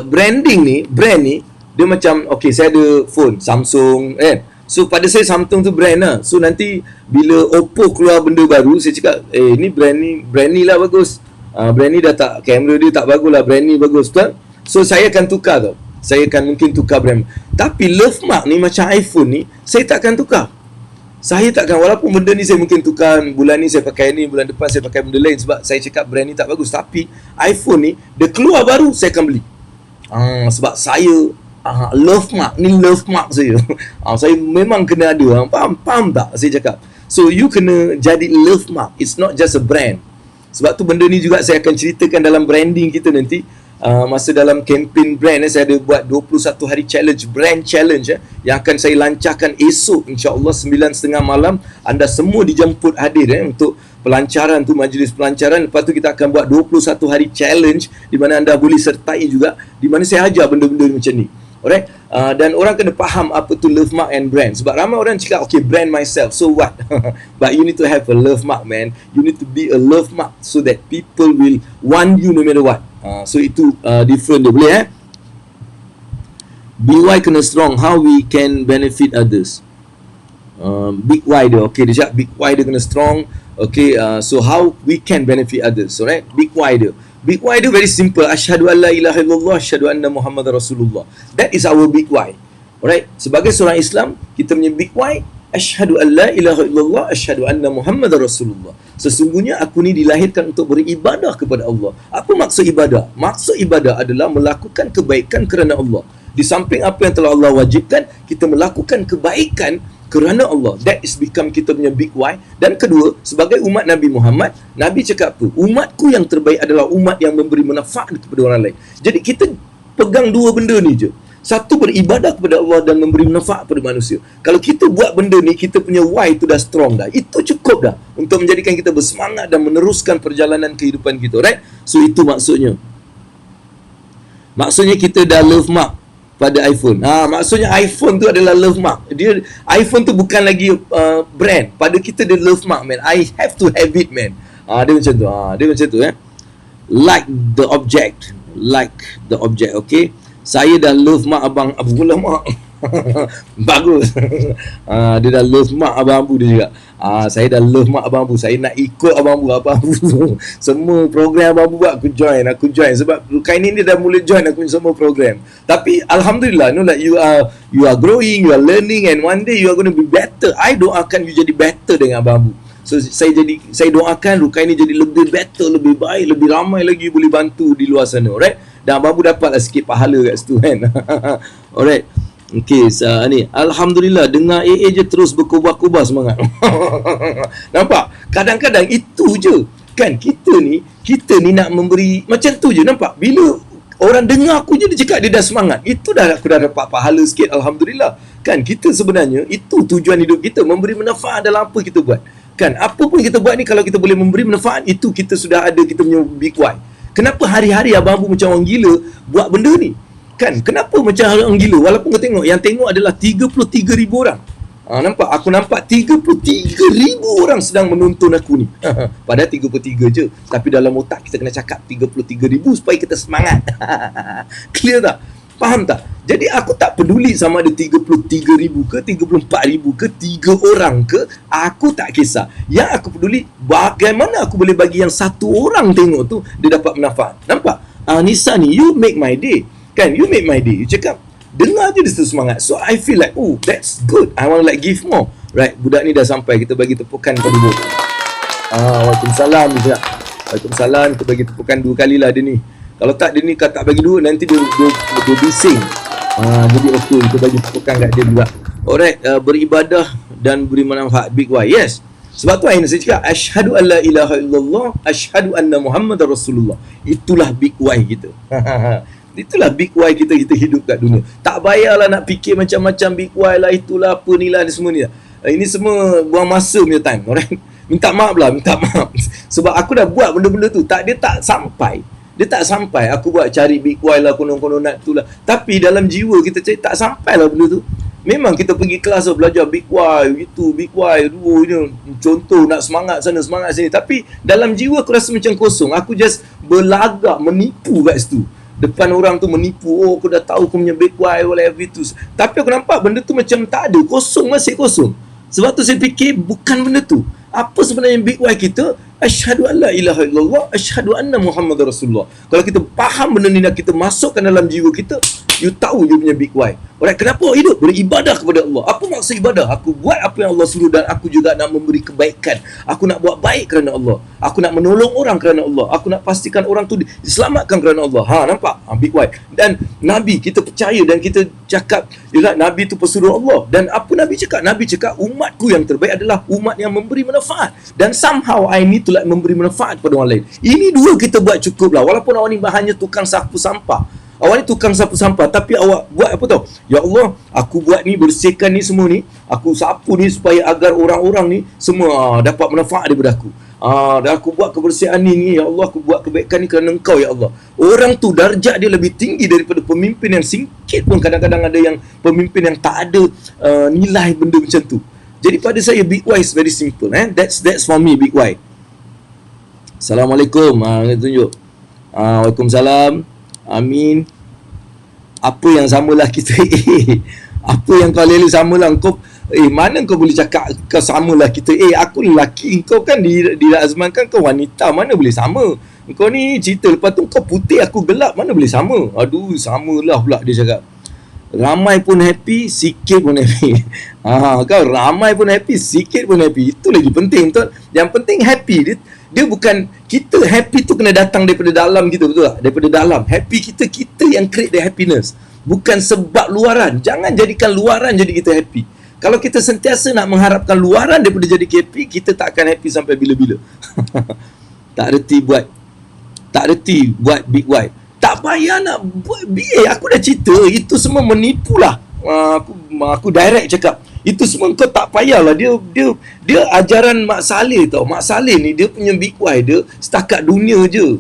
Brand ni, dia macam, okay, saya ada phone Samsung kan. So pada saya Samsung tu brand lah. So nanti bila Oppo keluar benda baru, saya cakap ni brand ni lah bagus. Brand ni dah tak, kamera dia tak bagus lah, brand ni bagus, betul? So saya akan tukar tau. Saya akan mungkin tukar brand. Tapi love mark ni macam iPhone ni, saya tak akan tukar. Saya takkan, walaupun benda ni saya mungkin tukar, bulan ni saya pakai ni, bulan depan saya pakai benda lain sebab saya cakap brand ni tak bagus. Tapi iPhone ni dia keluar baru, saya akan beli. Sebab saya love mark ni, love mark saya. Saya memang kena ada. Faham tak saya cakap? So you kena jadi love mark. It's not just a brand. Sebab tu benda ni juga saya akan ceritakan dalam branding kita nanti. Masa dalam campaign brand saya ada buat 21 hari challenge, brand challenge yang akan saya lancarkan esok, insya-Allah 9:30 malam. Anda semua dijemput hadir untuk pelancaran tu, majlis pelancaran. Lepas tu kita akan buat 21 hari challenge di mana anda boleh sertai juga, di mana saya ajar benda-benda macam ni. Alright? Dan orang kena faham apa tu love mark and brand. Sebab ramai orang cakap, okay, brand myself, so what? But you need to have a love mark, man. You need to be a love mark so that people will want you no matter what. So itu different dia, boleh BY kena strong, how we can benefit others. Big Y dia, okay, dia cakap big Y dia kena strong. Okay, so how we can benefit others, alright? Big Y dia, big Y dia very simple. Asyhadu an la ilaha illallah, asyhadu anna Muhammadar Rasulullah. That is our big Y. Alright, sebagai seorang Islam, kita punya big Y, asyhadu an la ilaha illallah, asyhadu anna Muhammadar Rasulullah. Sesungguhnya aku ni dilahirkan untuk beribadah kepada Allah. Apa maksud ibadah? Maksud ibadah adalah melakukan kebaikan kerana Allah. Di samping apa yang telah Allah wajibkan, kita melakukan kebaikan kerana Allah. That is become kita punya big Y. Dan kedua, sebagai umat Nabi Muhammad, Nabi cakap apa? Umatku yang terbaik adalah umat yang memberi manfaat kepada orang lain. Jadi kita pegang dua benda ni je. Satu, beribadah kepada Allah dan memberi manfaat kepada manusia. Kalau kita buat benda ni, kita punya why tu dah strong dah. Itu cukup dah untuk menjadikan kita bersemangat dan meneruskan perjalanan kehidupan kita, right? So itu maksudnya. Maksudnya kita dah love mark pada iPhone. Maksudnya iPhone tu adalah love mark. Dia, iPhone tu bukan lagi brand. Pada kita dia love mark, man. I have to have it, man. Dia macam tu. Dia macam tu, Like the object. Like the object, okay? Saya dah love mak abang Abu lah mak. Bagus. Dia dah love mak abang Abu dia juga. Saya dah love mak abang Abu. Saya nak ikut abang Abu. Semua program abang Abu buat aku join. Sebab kain ini dia dah mula join aku semua program. Tapi alhamdulillah, like you are growing, you are learning, and one day you are going to be better. I doakan you jadi better dengan abang Abu. So saya doakan Rukaini jadi lebih better, lebih baik, lebih ramai lagi boleh bantu di luar sana, alright? Dan abang Abu dapatlah sikit pahala kat situ, kan? Alright. Okay, ni alhamdulillah, dengar AA je terus berkobar-kobar semangat. Nampak? Kadang-kadang itu je. Kan kita ni nak memberi macam tu je, nampak? Bila orang dengar aku je, dia cakap dia dah semangat. Itu dah aku dah dapat pahala sikit, alhamdulillah. Kan kita sebenarnya itu tujuan hidup kita, memberi manfaat dalam apa kita buat. Kan apa pun kita buat ni, kalau kita boleh memberi manfaat, itu kita sudah ada kita punya big why. Kenapa hari-hari abang Abu macam orang gila buat benda ni? Kan kenapa macam orang gila? Walaupun kau tengok, yang tengok adalah 33,000 orang. Nampak? Aku nampak 33,000 orang sedang menonton aku ni. Padahal 33 je. Tapi dalam otak kita kena cakap 33,000 supaya kita semangat. Clear tak? Faham tak? Jadi aku tak peduli sama ada 33,000 ke 34,000 ke 3 orang ke, aku tak kisah. Yang aku peduli, bagaimana aku boleh bagi yang satu orang tengok tu dia dapat manfaat. Nampak? Nisa ni, you make my day. Kan? You make my day. You cakap, dengar je dia semangat. So I feel like, oh, that's good. I want to like give more. Right? Budak ni dah sampai. Kita bagi tepukan pada dia. Waalaikumsalam. Dia cakap, waalaikumsalam. Kita bagi tepukan 2 kali lah dia ni. Kalau tak, dia ni tak bagi 2, nanti dia bising. Jadi okey, kita bagi tepukan kat dia juga. Alright, beribadah dan beri manfaat, big why. Yes. Sebab tu saya cakap, asyhadu an la ilaha illallah, asyhadu anna Muhammadar Rasulullah. Itulah big why kita. Itulah big why kita hidup kat dunia. Tak payahlah nak fikir macam-macam big why lah, itulah apa ni lah, ni semua ni lah. Ini semua buang masa punya time. Alright. Minta maaf. Sebab aku dah buat benda-benda tu, dia tak sampai. Dia tak sampai. Aku buat cari big why lah, konon-konon nak tu lah. Tapi dalam jiwa kita cari, tak sampai lah benda tu. Memang kita pergi kelas tu, belajar big why, gitu, big why, contoh nak semangat sana, semangat sini. Tapi dalam jiwa aku rasa macam kosong. Aku just berlagak, menipu kat situ. depan orang tu menipu, oh aku dah tahu aku punya big why, whatever itu. Tapi aku nampak benda tu macam tak ada, kosong, masih kosong. Sebab tu saya fikir bukan benda tu. Apa sebenarnya big why kita? Asyhadu an la ilaha illallah, asyhadu anna Muhammadar Rasulullah. Kalau kita faham benda ni dan kita masukkan dalam jiwa kita, you tahu you punya big why. Alright, kenapa hidup? Beribadah kepada Allah. Apa maksud ibadah? Aku buat apa yang Allah suruh dan aku juga nak memberi kebaikan. Aku nak buat baik kerana Allah. Aku nak menolong orang kerana Allah. Aku nak pastikan orang tu diselamatkan kerana Allah. Nampak? Big why. Dan Nabi, kita percaya dan kita cakap, Nabi tu pesuruh Allah. Dan apa Nabi cakap? Nabi cakap, umatku yang terbaik adalah umat yang memberi manfaat. Dan somehow I need to like memberi manfaat kepada orang lain. Ini dua kita buat cukup lah. Walaupun awak ni hanya tukang sapu sampah. Awak ni tukang sapu sampah, tapi awak buat apa tau? Ya Allah, aku buat ni, bersihkan ni semua ni, aku sapu ni supaya agar orang-orang ni semua dapat manfaat daripada aku. Dan aku buat kebersihan ni, ya Allah, aku buat kebaikan ni kerana Engkau, ya Allah. Orang tu darjat dia lebih tinggi daripada pemimpin yang singkit pun. Kadang-kadang ada yang pemimpin yang tak ada nilai benda macam tu. Jadi pada saya, big why is very simple. That's for me, big why. Assalamualaikum. Tunjuk. Waalaikumsalam. Amin. Apa yang samalah kita? Apa yang kau lele samalah kau? Mana kau boleh cakap kau samalah kita? Aku lelaki, kau kan dirazmankan kau wanita, mana boleh sama? Kau ni cerita lepas tu kau putih, aku gelap, mana boleh sama? Aduh, samalah pula dia cakap. Ramai pun happy, sikit pun happy. Kau ramai pun happy, sikit pun happy. Itu lagi penting, betul? Yang penting happy. Dia bukan, kita happy tu kena datang daripada dalam kita, betul tak? Daripada dalam. Happy kita yang create the happiness. Bukan sebab luaran. Jangan jadikan luaran jadi kita happy. Kalau kita sentiasa nak mengharapkan luaran daripada jadi happy, kita tak akan happy sampai bila-bila. Tak reti buat big why. Tak payah nak buat BA. Aku dah cerita, itu semua menipu lah. Aku direct cakap, itu semua kau tak payahlah. Dia ajaran Mak Saleh tau. Mak Saleh ni dia punya big why dia setakat dunia je.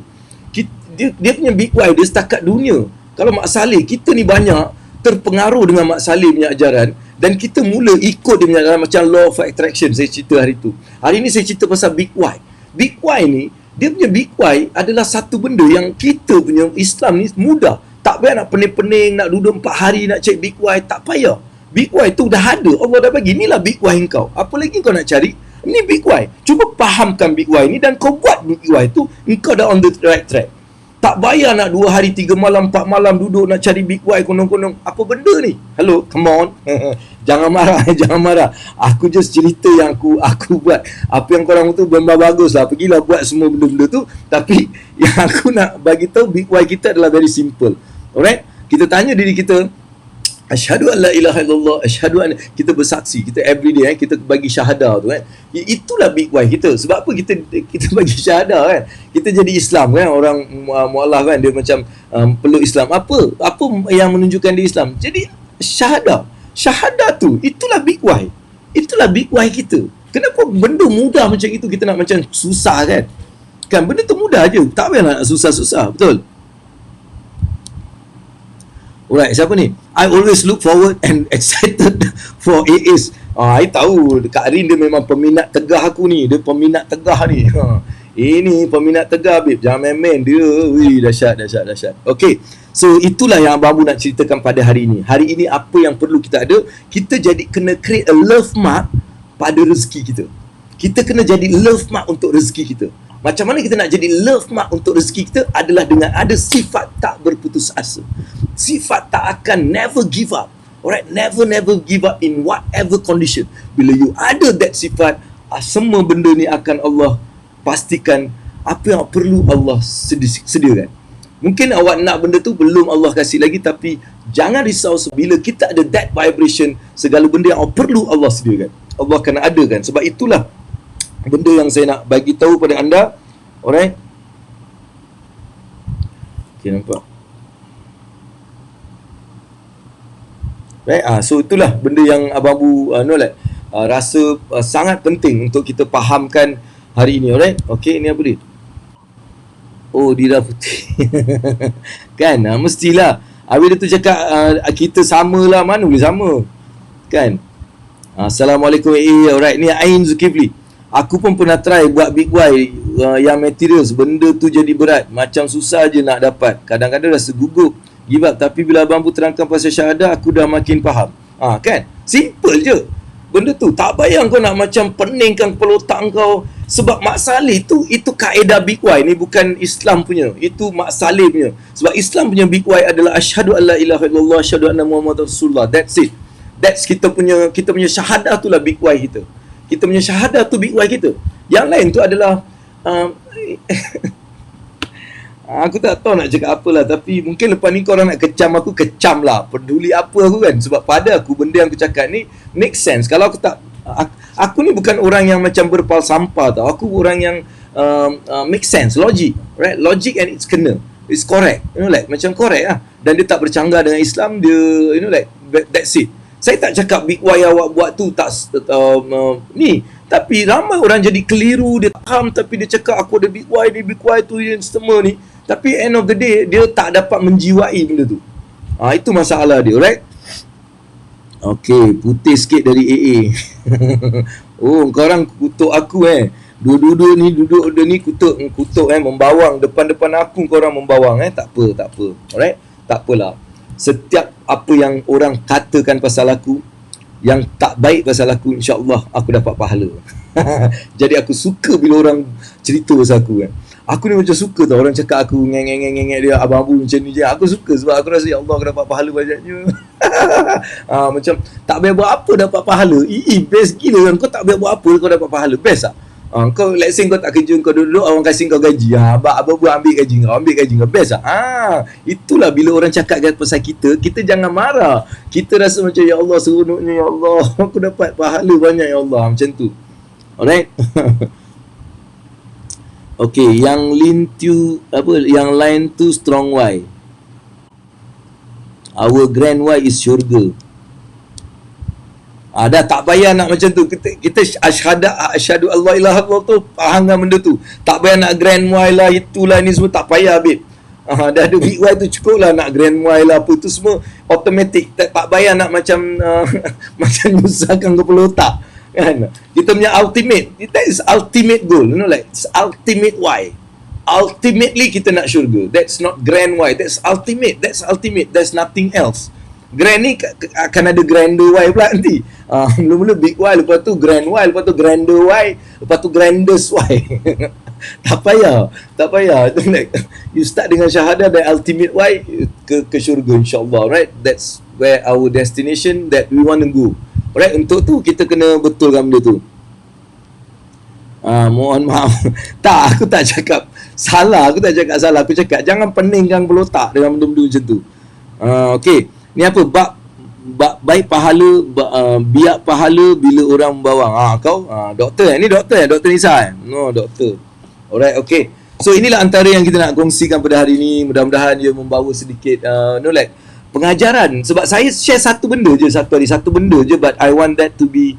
Dia punya big why dia setakat dunia. Kalau Mak Saleh, kita ni banyak terpengaruh dengan Mak Saleh punya ajaran dan kita mula ikut dia punya ajaran macam law of attraction saya cerita hari tu. Hari ni saya cerita pasal big why. Big why ni, dia punya big why adalah satu benda yang kita punya Islam ni mudah. Tak payah nak pening-pening, nak duduk 4 hari nak cek big why, tak payah. Big why tu dah ada. Allah dah bagi. Inilah big why engkau. Apa lagi kau nak cari? Ini big why. Cuba fahamkan big why ni dan kau buat big why tu, engkau dah on the right track. Tak payah nak 2 hari, 3 malam, 4 malam duduk nak cari big why konong-konong. Apa benda ni? Hello, come on. Jangan marah, jangan marah. Aku just cerita yang aku buat. Apa yang korang tu benda bagus lah. Pergilah buat semua benda-benda tu. Tapi yang aku nak bagi tahu big why kita adalah very simple. Alright? Kita tanya diri kita, asyhadu an la ilaha illallah, asyhadu an, kita bersaksi, kita everyday kita bagi syahadah tu kan. Itulah big why kita. Sebab apa kita bagi syahadah kan? Kita jadi Islam kan, orang mualaf kan dia macam peluk Islam. Apa yang menunjukkan dia Islam? Jadi syahadah. Syahadah tu itulah big why. Itulah big why kita. Kenapa benda mudah macam itu kita nak macam susah kan? Kan benda tu mudah je. Tak payah nak susah-susah, betul? Alright, siapa ni? I always look forward and excited for AAs. I tahu Kak Rin dia memang peminat tegah aku ni. Dia peminat tegah ni. Ini peminat tegah, babe. Jangan main-main dia. Dahsyat. Okay. So itulah yang Abang Abu nak ceritakan pada hari ini. Hari ini apa yang perlu kita ada? Kita jadi kena create a love mark pada rezeki kita. Kita kena jadi love mark untuk rezeki kita. Macam mana kita nak jadi love mark untuk rezeki kita adalah dengan ada sifat tak berputus asa. Sifat tak akan never give up. Alright, never give up in whatever condition. Bila you ada that sifat, semua benda ni akan Allah pastikan apa yang perlu Allah sediakan. Mungkin awak nak benda tu belum Allah kasih lagi, tapi jangan risau. Bila kita ada that vibration, segala benda yang perlu Allah sediakan, Allah akan adakan. Sebab itulah benda yang saya nak bagi tahu pada anda. Alright. Okay, nampak. Right? So itulah benda yang Abang Abu rasa sangat penting untuk kita fahamkan hari ini. Alright. Okay, ni apa dia? Oh, Dira Putih. Kan? Mestilah. Habis dia tu cakap kita samalah. Mana boleh sama? Kan? Assalamualaikum. Alright. Ni Ain Zulkifli. Aku pun pernah try buat big why. yang materials, benda tu jadi berat, macam susah je nak dapat. Kadang-kadang rasa gugup, give up. Tapi bila abang pun terangkan pasal syahadah, aku dah makin faham. Kan? Simple je. Benda tu tak payah kau nak macam peningkan kepala otak kau. Sebab Mak Saleh tu, itu kaedah Big Y. Ni bukan Islam punya, itu Mak Saleh punya. Sebab Islam punya Big Y adalah asyhadu alla ilaha illallah, asyhadu anna Muhammadar Rasulullah. That's it. That's kita punya syahadah tu lah Big Y kita. Kita punya syahadah tu Big Y kita. Yang lain tu adalah aku tak tahu nak cakap apa lah. Tapi mungkin lepas ni korang nak kecam aku, kecam lah. Peduli apa aku kan. Sebab pada aku, benda yang aku cakap ni make sense. Kalau aku tak, aku ni bukan orang yang macam berpal sampah tau. Aku orang yang make sense, logic, right? Logic and it's kena, it's correct, like macam correct lah. Dan dia tak bercanggah dengan Islam. Dia like that's it. Saya tak cakap Big Y awak buat tu tak ni. Tapi ramai orang jadi keliru. Dia faham tapi dia cakap aku ada Big Y, dia Big Y tu yang semua ni. Tapi end of the day, dia tak dapat menjiwai benda tu. Itu masalah dia, right? Okay, putih sikit dari AA. Oh, korang kutuk aku Dua-dua ni duduk ni kutuk membawang depan-depan aku, korang membawang tak apa. Alright? Tak apalah. Setiap apa yang orang katakan pasal aku, yang tak baik pasal aku, insya-Allah aku dapat pahala. Jadi aku suka bila orang cerita pasal aku Aku ni macam suka tau orang cakap aku ngeng dia, abang Abu macam ni je. Aku suka sebab aku rasa ya Allah aku dapat pahala banyaknya. Macam tak payah buat apa dapat pahala. Best gila kan. Kau tak payah buat apa kau dapat pahala. Best tak? Kau let's say kau tak kerja, kau duduk, orang kasih kau gaji. Abang buat ambil gaji kau. Best tak? Itulah bila orang cakap pasal kita jangan marah. Kita rasa macam ya Allah seronoknya, ya Allah aku dapat pahala banyak ya Allah. Macam tu. Alright? Okay, yang line tu strong Y. Our grand Y is syurga. Dah tak payah nak macam tu. Kita asyhadu Allah ilaha illallah tu fahamkan benda tu. Tak payah nak grand Y lah, itulah ni semua tak payah babe. Dah ada Big Y tu cukup lah. Nak grand Y lah apa tu semua automatic. Tak payah nak macam macam nyusahkan kepala otak kan. Kita punya ultimate, that is ultimate goal, like it's ultimate Y. Ultimately kita nak syurga. That's not grand Y, that's ultimate. There's nothing else. Grand ni akan ada grander Y pula nanti. Mula-mula Big Y, lepas tu grand Y, lepas tu grander Y, lepas tu grandest Y. Tak payah. Like, you start dengan syahadah dan ultimate Y ke syurga insya-Allah, right? That's where our destination that we want to go. Alright, untuk tu kita kena betulkan benda tu. Mohon maaf. Aku tak cakap salah. Aku cakap jangan peningkan kepala otak dengan benda-benda macam tu. Okay. Ni apa? Baik pahala, biak pahala bila orang membawang. Kau doktor ni doktor Nisa No, doktor. Alright, okay. So inilah antara yang kita nak kongsikan pada hari ni. Mudah-mudahan dia membawa sedikit like pengajaran. Sebab saya share satu benda je, satu benda je, but I want that to be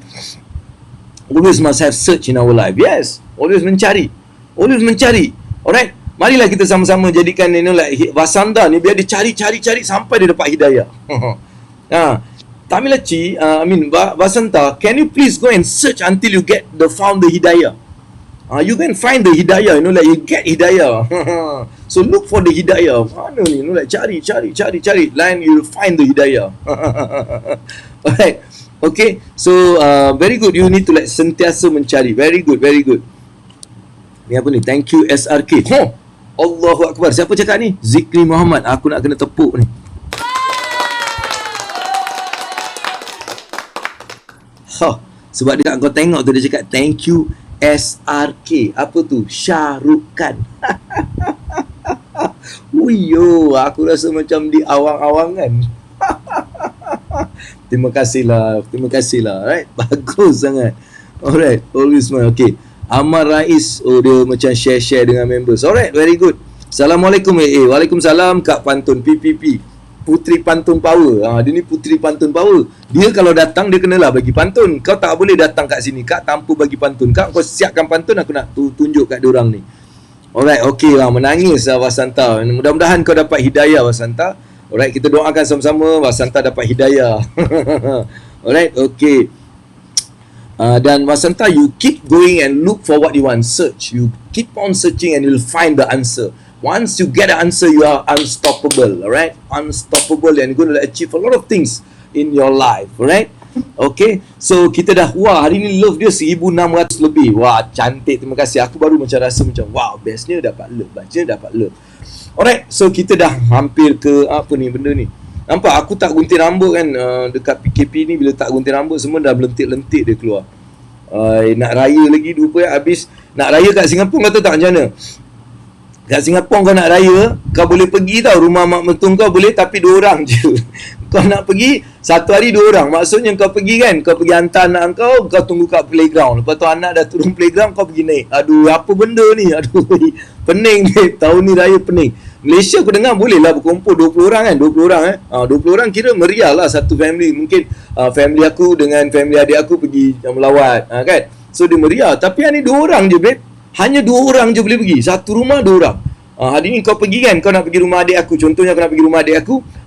always must have search in our life. Yes, always mencari. Alright, marilah kita sama-sama jadikan like Vasanta ni biar dia cari sampai dia dapat hidayah. Tamila Ci, Vasanta, can you please go and search until you found the hidayah. You can find the hidayah, like you get hidayah. So look for the hidayah. Mana ni? Like cari. Line you'll find the hidayah. Alright. Okay. So very good. You need to like sentiasa mencari. Very good. Ni apa ni? Thank you SRK. Allahu Akbar. Siapa cakap ni? Zikri Muhammad. Aku nak kena tepuk ni. Sebab dekat kau tengok tu dia cakap thank you SRK. Apa tu? Syahrukh. Uyo, aku rasa macam di awang-awangan. Terima kasihlah. Right? Bagus sangat. Alright, always smile. Okay. Amar Rais, dia macam share dengan members. Alright, very good. Assalamualaikum Waalaikumsalam Kak Pantun PPP. Putri Pantun Power. Dia ni Putri Pantun Power. Dia kalau datang dia kenalah bagi pantun. Kau tak boleh datang kat sini Kak tanpa bagi pantun. Kak kau siapkan pantun, aku nak tunjuk kat diorang ni. Alright, okay lah. Menangis lah Vasanta. Mudah-mudahan kau dapat hidayah Vasanta. Alright, kita doakan sama-sama Vasanta dapat hidayah. Alright, okay. Dan Wasanta, you keep going and look for what you want. Search. You keep on searching and you'll find the answer. Once you get the answer, you are unstoppable. Alright? Unstoppable, and you're going to achieve a lot of things in your life. Alright? Okay, so kita dah, wah, hari ni love dia 1600 lebih. Wah, cantik, terima kasih. Aku baru macam rasa macam, wow, bestnya dapat love, baca dapat love. Alright, so kita dah hampir ke apa ni benda ni. Nampak aku tak gunting rambut kan, dekat PKP ni bila tak gunting rambut semua dah lentik-lentik dia keluar. Nak raya lagi 2 habis. Nak raya kat Singapura kau tahu tak macam mana? Kat Singapura kau nak raya, kau boleh pergi tau rumah mak mertua kau boleh, tapi 2 orang je. Kau nak pergi satu hari 2 orang. Maksudnya kau pergi kan, kau pergi hantar anak kau tunggu kat playground. Lepas tu anak dah turun playground, kau pergi naik. Aduh, apa benda ni? Aduh, pening ni. Tahun ni raya pening. Malaysia aku dengar boleh lah berkumpul 20 orang kan, 20 orang 20 orang kira meriah lah satu family. Mungkin family aku dengan family adik aku pergi melawat kan. So dia meriah. Tapi yang ni 2 orang je babe. Hanya 2 orang je boleh pergi. Satu rumah 2 orang. Hari ni kau pergi kan, kau nak pergi rumah adik aku. Contohnya aku nak pergi rumah adik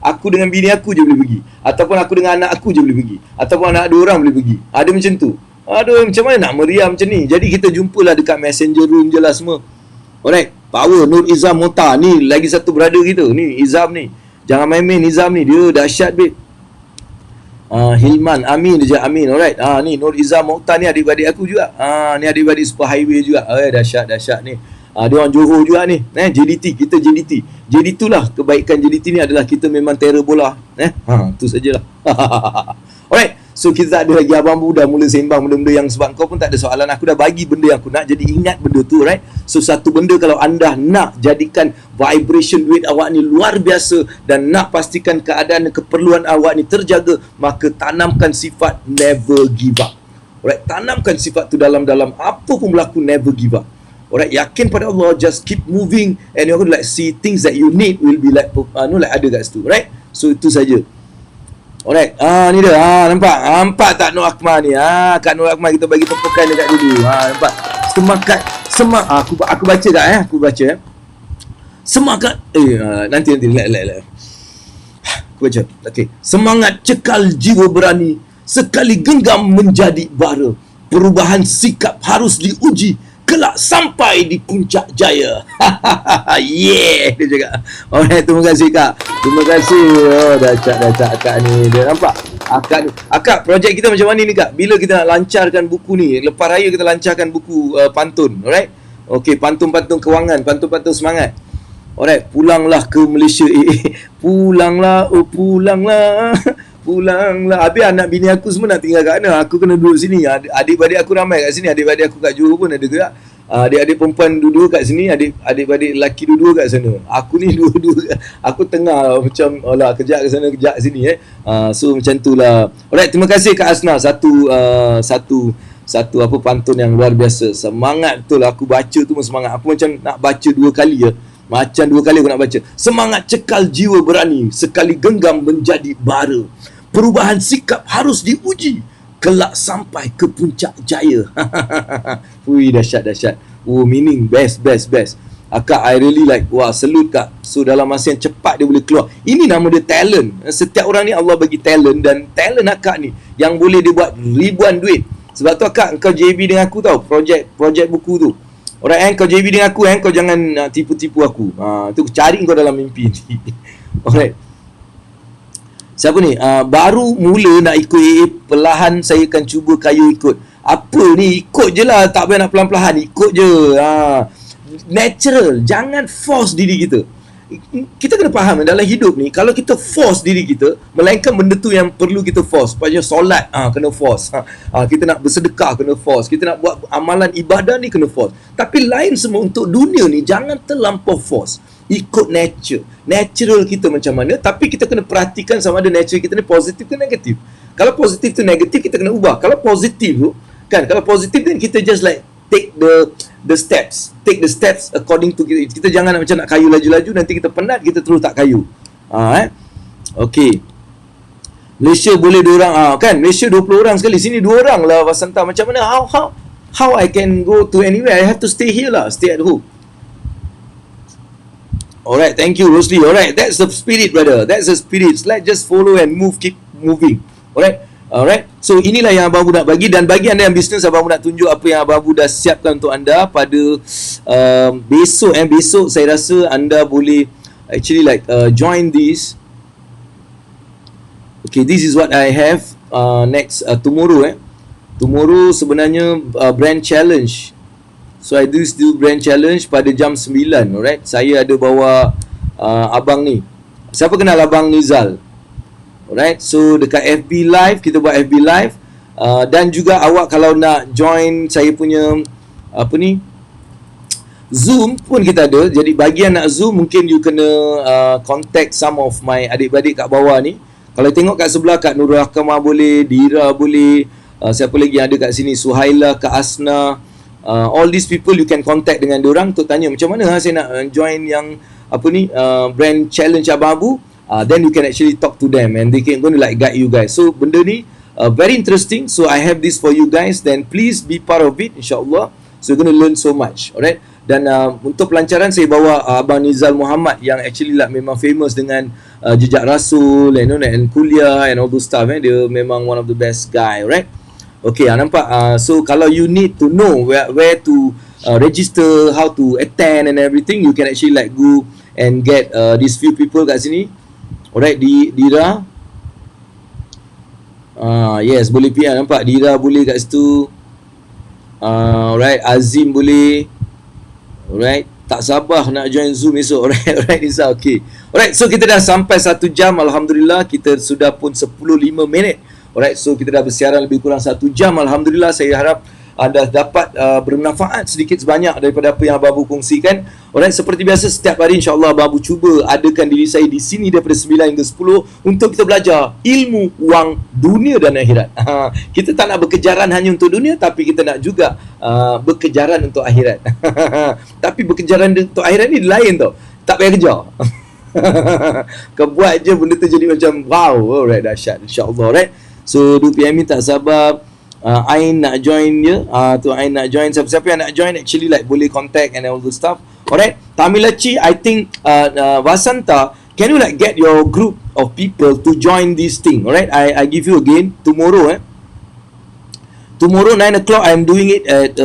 aku dengan bini aku je boleh pergi. Ataupun aku dengan anak aku je boleh pergi. Ataupun anak 2 orang boleh pergi. Ada macam tu. Aduh, macam mana nak meriah macam ni. Jadi kita jumpalah dekat messenger room je lah semua. Alright, power Nur Izam Mota. Ni lagi satu brother kita. Ni Izam ni. Jangan main-main Izam ni. Dia dahsyat babe. Hilman Amin je, Amin. Alright. Ni Nur Izam Mota ni adik-adik aku juga. Ni adik-adik Super Highway juga. Dahsyat ni. Dia orang Johor juga ni. JDT, kita JDT. Jadi itulah kebaikan JDT ni adalah kita memang terror bola. Tu sajalah. Alright. So kita tak ada lagi, abang Bu dah mula sembang benda-benda yang, sebab kau pun tak ada soalan, aku dah bagi benda yang aku nak. Jadi ingat benda tu, right? So satu benda, kalau anda nak jadikan vibration duit awak ni luar biasa dan nak pastikan keadaan dan keperluan awak ni terjaga, maka tanamkan sifat never give up. Alright, tanamkan sifat tu dalam-dalam apa pun berlaku, never give up. Alright, yakin pada Allah, just keep moving and you're going to like see things that you need will be like like ada kat situ, right? So itu saja. Alright, ni dia. Nampak tak Nur Akmal ni? Kak Nur Akmal kita bagi tepukan dekat dulu. Nampak? Aku baca tak aku baca Semangat nanti relax. Aku baca. Okey. Semangat cekal jiwa berani, sekali genggam menjadi bara. Perubahan sikap harus diuji, kelak sampai di puncak jaya. Yeah, dia cakap. Alright, terima kasih Kak. Terima kasih. Dahsyat Kak ni. Dia nampak? Akak, projek kita macam mana ni Kak? Bila kita nak lancarkan buku ni? Lepas raya kita lancarkan buku pantun. Alright? Okay, pantun-pantun kewangan, pantun-pantun semangat. Alright, pulanglah ke Malaysia. Pulanglah, pulanglah. Habis anak bini aku semua nak tinggal kat mana? Aku kena duduk sini. Adik-adik aku ramai kat sini. Adik-adik aku kat Johor pun ada gerak. Adik-adik perempuan dua-dua kat sini, adik-adik lelaki dua-dua kat sana. Aku ni dua-dua. Aku tengah macam kejap ke sana, kejap ke sini So macam tu lah. Alright, terima kasih Kak Asna. Satu apa pantun yang luar biasa. Semangat betul. Aku baca tu pun semangat. Aku macam nak baca 2 kali ya. Macam 2 kali aku nak baca. Semangat cekal jiwa berani, sekali genggam menjadi bara. Perubahan sikap harus diuji, kelak sampai ke puncak jaya. Wih, dahsyat. Meaning best. Kak, I really like. Wah, salute Kak. So dalam masa yang cepat dia boleh keluar. Ini nama dia talent. Setiap orang ni Allah bagi talent, dan talent Kak ni yang boleh dia buat ribuan duit. Sebab tu Kak, kau JB dengan aku tau, projek buku tu. Alright, kau JB dengan aku, kau jangan tipu-tipu aku. Tu cari kau dalam mimpi ni. Alright. Siapa ni? Baru mula nak ikut AA, perlahan saya akan cuba kayu ikut. Apa ni? Ikut je lah. Tak payah nak pelan-pelan. Ikut je. Natural. Jangan force diri kita. Kita kena faham dalam hidup ni, kalau kita force diri kita, melainkan benda tu yang perlu kita force. Macam solat, kena force. Kita nak bersedekah, kena force. Kita nak buat amalan ibadah ni, kena force. Tapi lain semua untuk dunia ni, jangan terlampau force. Ikut natural kita macam mana. Tapi kita kena perhatikan sama ada natural kita ni positif ke negatif. Kalau positif tu negatif, kita kena ubah. Kalau positif tu kan, kalau positif then kita just like take the steps according to kita jangan macam nak kayu laju-laju, nanti kita penat, kita terus tak kayu. Okay, Malaysia boleh 2 orang kan, Malaysia 20 orang sekali, sini 2 orang lah Wasanta. Macam mana, how I can go to anywhere? I have to stay here lah, stay at home. Alright, thank you Rosli. Alright, that's the spirit brother, that's the spirit. Let's just follow and move, keep moving. Alright, Alright, so inilah yang Abang Abu nak bagi. Dan bagi anda yang bisnes, Abang Abu nak tunjuk apa yang Abang Abu dah siapkan untuk anda pada besok saya rasa anda boleh actually like join this. Okay, this is what I have next tomorrow. Tomorrow sebenarnya brand challenge. So I do brand challenge pada jam 9. Alright, saya ada bawa abang ni. Siapa kenal Abang Nizal? Alright, so dekat FB Live, kita buat FB Live. Dan juga awak kalau nak join saya punya Zoom pun kita ada. Jadi bagi yang nak Zoom, mungkin you kena contact some of my adik-beradik kat bawah ni. Kalau tengok kat sebelah, Kak Nurul Hakamah boleh, Dira boleh, siapa lagi yang ada kat sini, Suhaila, Kak Asna, all these people you can contact dengan diorang untuk tanya macam mana saya nak join yang brand challenge Abang Abu. Then you can actually talk to them and they can going to like guide you guys. So benda ni very interesting. So I have this for you guys. Then please be part of it, insyaAllah. So you're going to learn so much. Alright. Dan untuk pelancaran saya bawa Abang Nizal Muhammad yang actually like memang famous dengan jejak Rasul and kuliah and all those stuff. Dia memang one of the best guy. Alright. Okay, nampak? So kalau you need to know where to register, how to attend and everything, you can actually like go and get these few people kat sini. Alright, Dira. Yes, boleh PR, nampak? Dira boleh kat situ. Alright, Azim boleh. Alright, tak sabar nak join Zoom esok. Alright, Nisa, okay. Alright, so kita dah sampai 1 jam. Alhamdulillah, kita sudah pun 10.5 minit. Alright, so kita dah bersiaran lebih kurang 1 jam. Alhamdulillah, saya harap anda dapat bermanfaat sedikit sebanyak daripada apa yang Abang Abu kongsikan. Alright, seperti biasa setiap hari insyaAllah Abang Abu cuba adakan diri saya di sini daripada 9 hingga 10 untuk kita belajar ilmu wang dunia dan akhirat. Kita tak nak berkejaran hanya untuk dunia, tapi kita nak juga berkejaran untuk akhirat. Tapi berkejaran untuk akhirat ni lain tau. Tak payah kejar. Kau buat je benda tu jadi macam wow. Alright, dahsyat insyaAllah. Alright, so 2 PM ni tak sabar. Ain nak join je. Tu Ain nak join. Siapa-siapa yang nak join actually like boleh contact and all the stuff. Alright, Tamilachi, I think Vasanta, can you like get your group of people to join this thing? Alright, I give you again tomorrow. Tomorrow 9 o'clock I'm doing it at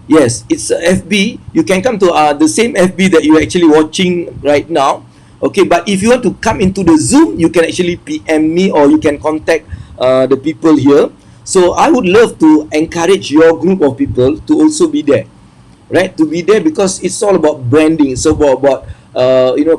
yes, it's FB. You can come to the same FB that you actually watching right now. Okay, but if you want to come into the Zoom, you can actually PM me or you can contact the people here. So I would love to encourage your group of people to also be there, right? To be there because it's all about branding. It's about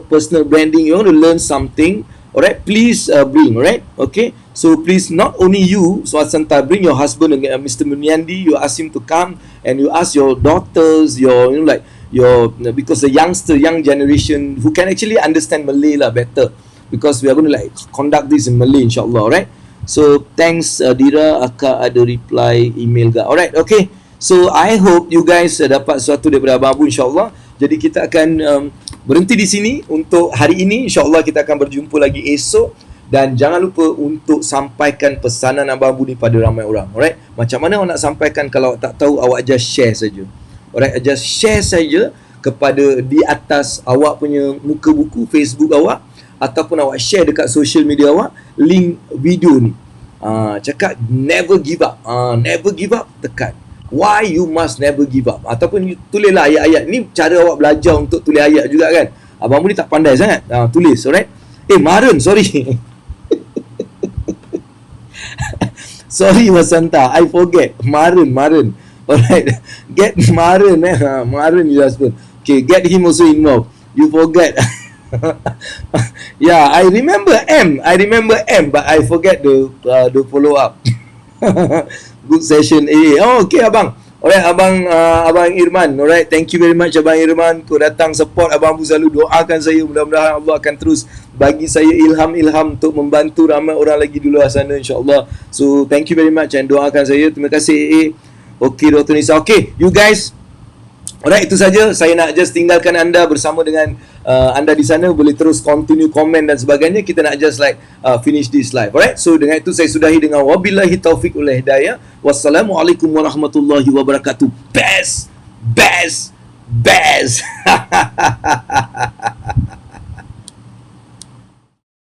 personal branding. You want to learn something, alright? Please bring, right? Okay. So please, not only you, Swasanta, bring your husband, Mr. Munyandi. You ask him to come, and you ask your daughters, because the young generation who can actually understand Malay better, because we are going to like conduct this in Malay, insyaAllah, alright? So thanks Dira, Akak ada reply email gak. Alright, okay. So I hope you guys dapat sesuatu daripada Abang Abu, insyaAllah. Jadi kita akan berhenti di sini untuk hari ini. InsyaAllah kita akan berjumpa lagi esok. Dan jangan lupa untuk sampaikan pesanan Abang Abu ni pada ramai orang. Alright, macam mana awak nak sampaikan? Kalau awak tak tahu, awak just share saja. Alright, just share saja kepada di atas awak punya muka buku Facebook awak, ataupun awak share dekat social media awak link video ni. Cakap never give up. Never give up, tekan why you must never give up. Ataupun you tulislah ayat-ayat. Ni cara awak belajar untuk tulis ayat juga kan. Abang ni tak pandai sangat. Tulis, alright. Maren, sorry. Sorry Wasanta, I forget. Maren. Alright. Get Maren. Maren you husband. Okay, get him also involved. You forget. Yeah, I remember M, but I forget the follow up. Good session. Okay abang. Alright, abang Irman. Alright, thank you very much abang Irman. Kau datang support Abang Abu, selalu doakan saya. Mudah-mudahan Allah akan terus bagi saya ilham untuk membantu ramai orang lagi di luar sana, insyaAllah. So thank you very much and doakan saya. Terima kasih. Okay Dr. Nisa. Okay, you guys. Alright, itu saja. Saya nak just tinggalkan anda bersama dengan anda di sana. Boleh terus continue komen dan sebagainya. Kita nak just like finish this live. Alright, so dengan itu saya sudahi dengan wabillahi taufiq wal hidayah. Wassalamualaikum warahmatullahi wabarakatuh. Best